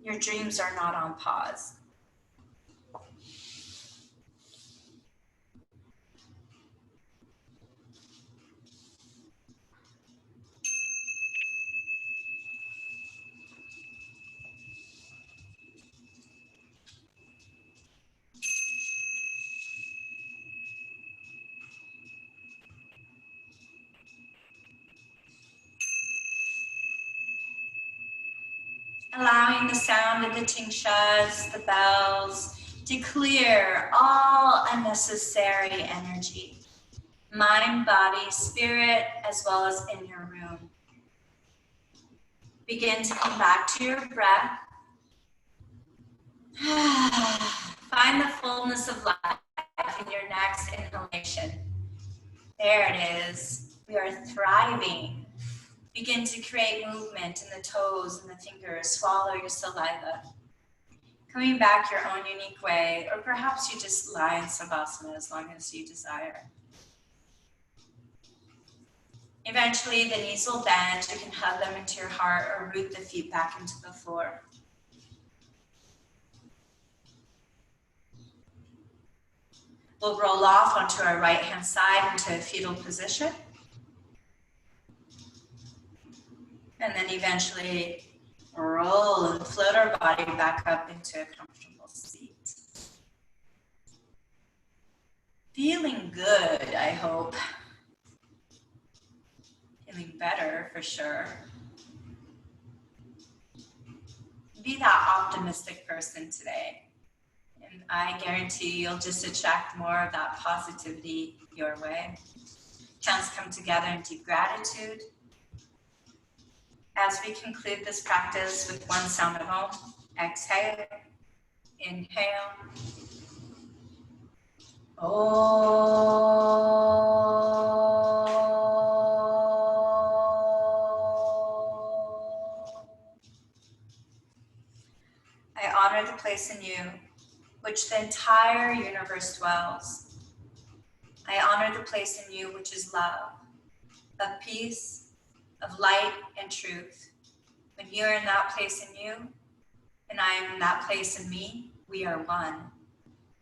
Your dreams are not on pause. Allowing the sound of the tingshas, the bells, to clear all unnecessary energy. Mind, body, spirit, as well as in your room. Begin to come back to your breath. Find the fullness of life in your next inhalation. There it is. We are thriving. Begin to create movement in the toes and the fingers. Swallow your saliva. Coming back your own unique way, or perhaps you just lie in Savasana as long as you desire. Eventually, the knees will bend. You can hug them into your heart or root the feet back into the floor. We'll roll off onto our right-hand side into a fetal position. And then eventually roll and float our body back up into a comfortable seat. Feeling good, I hope. Feeling better for sure. Be that optimistic person today. And I guarantee you'll just attract more of that positivity your way. Hands come together in deep gratitude. As we conclude this practice with one sound of Om, exhale, inhale. I honor the place in you which the entire universe dwells. I honor the place in you which is love, of peace, of light and truth. When you are in that place in you, and I am in that place in me, we are one.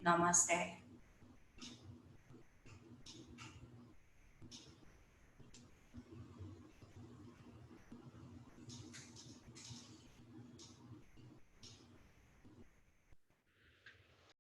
Namaste.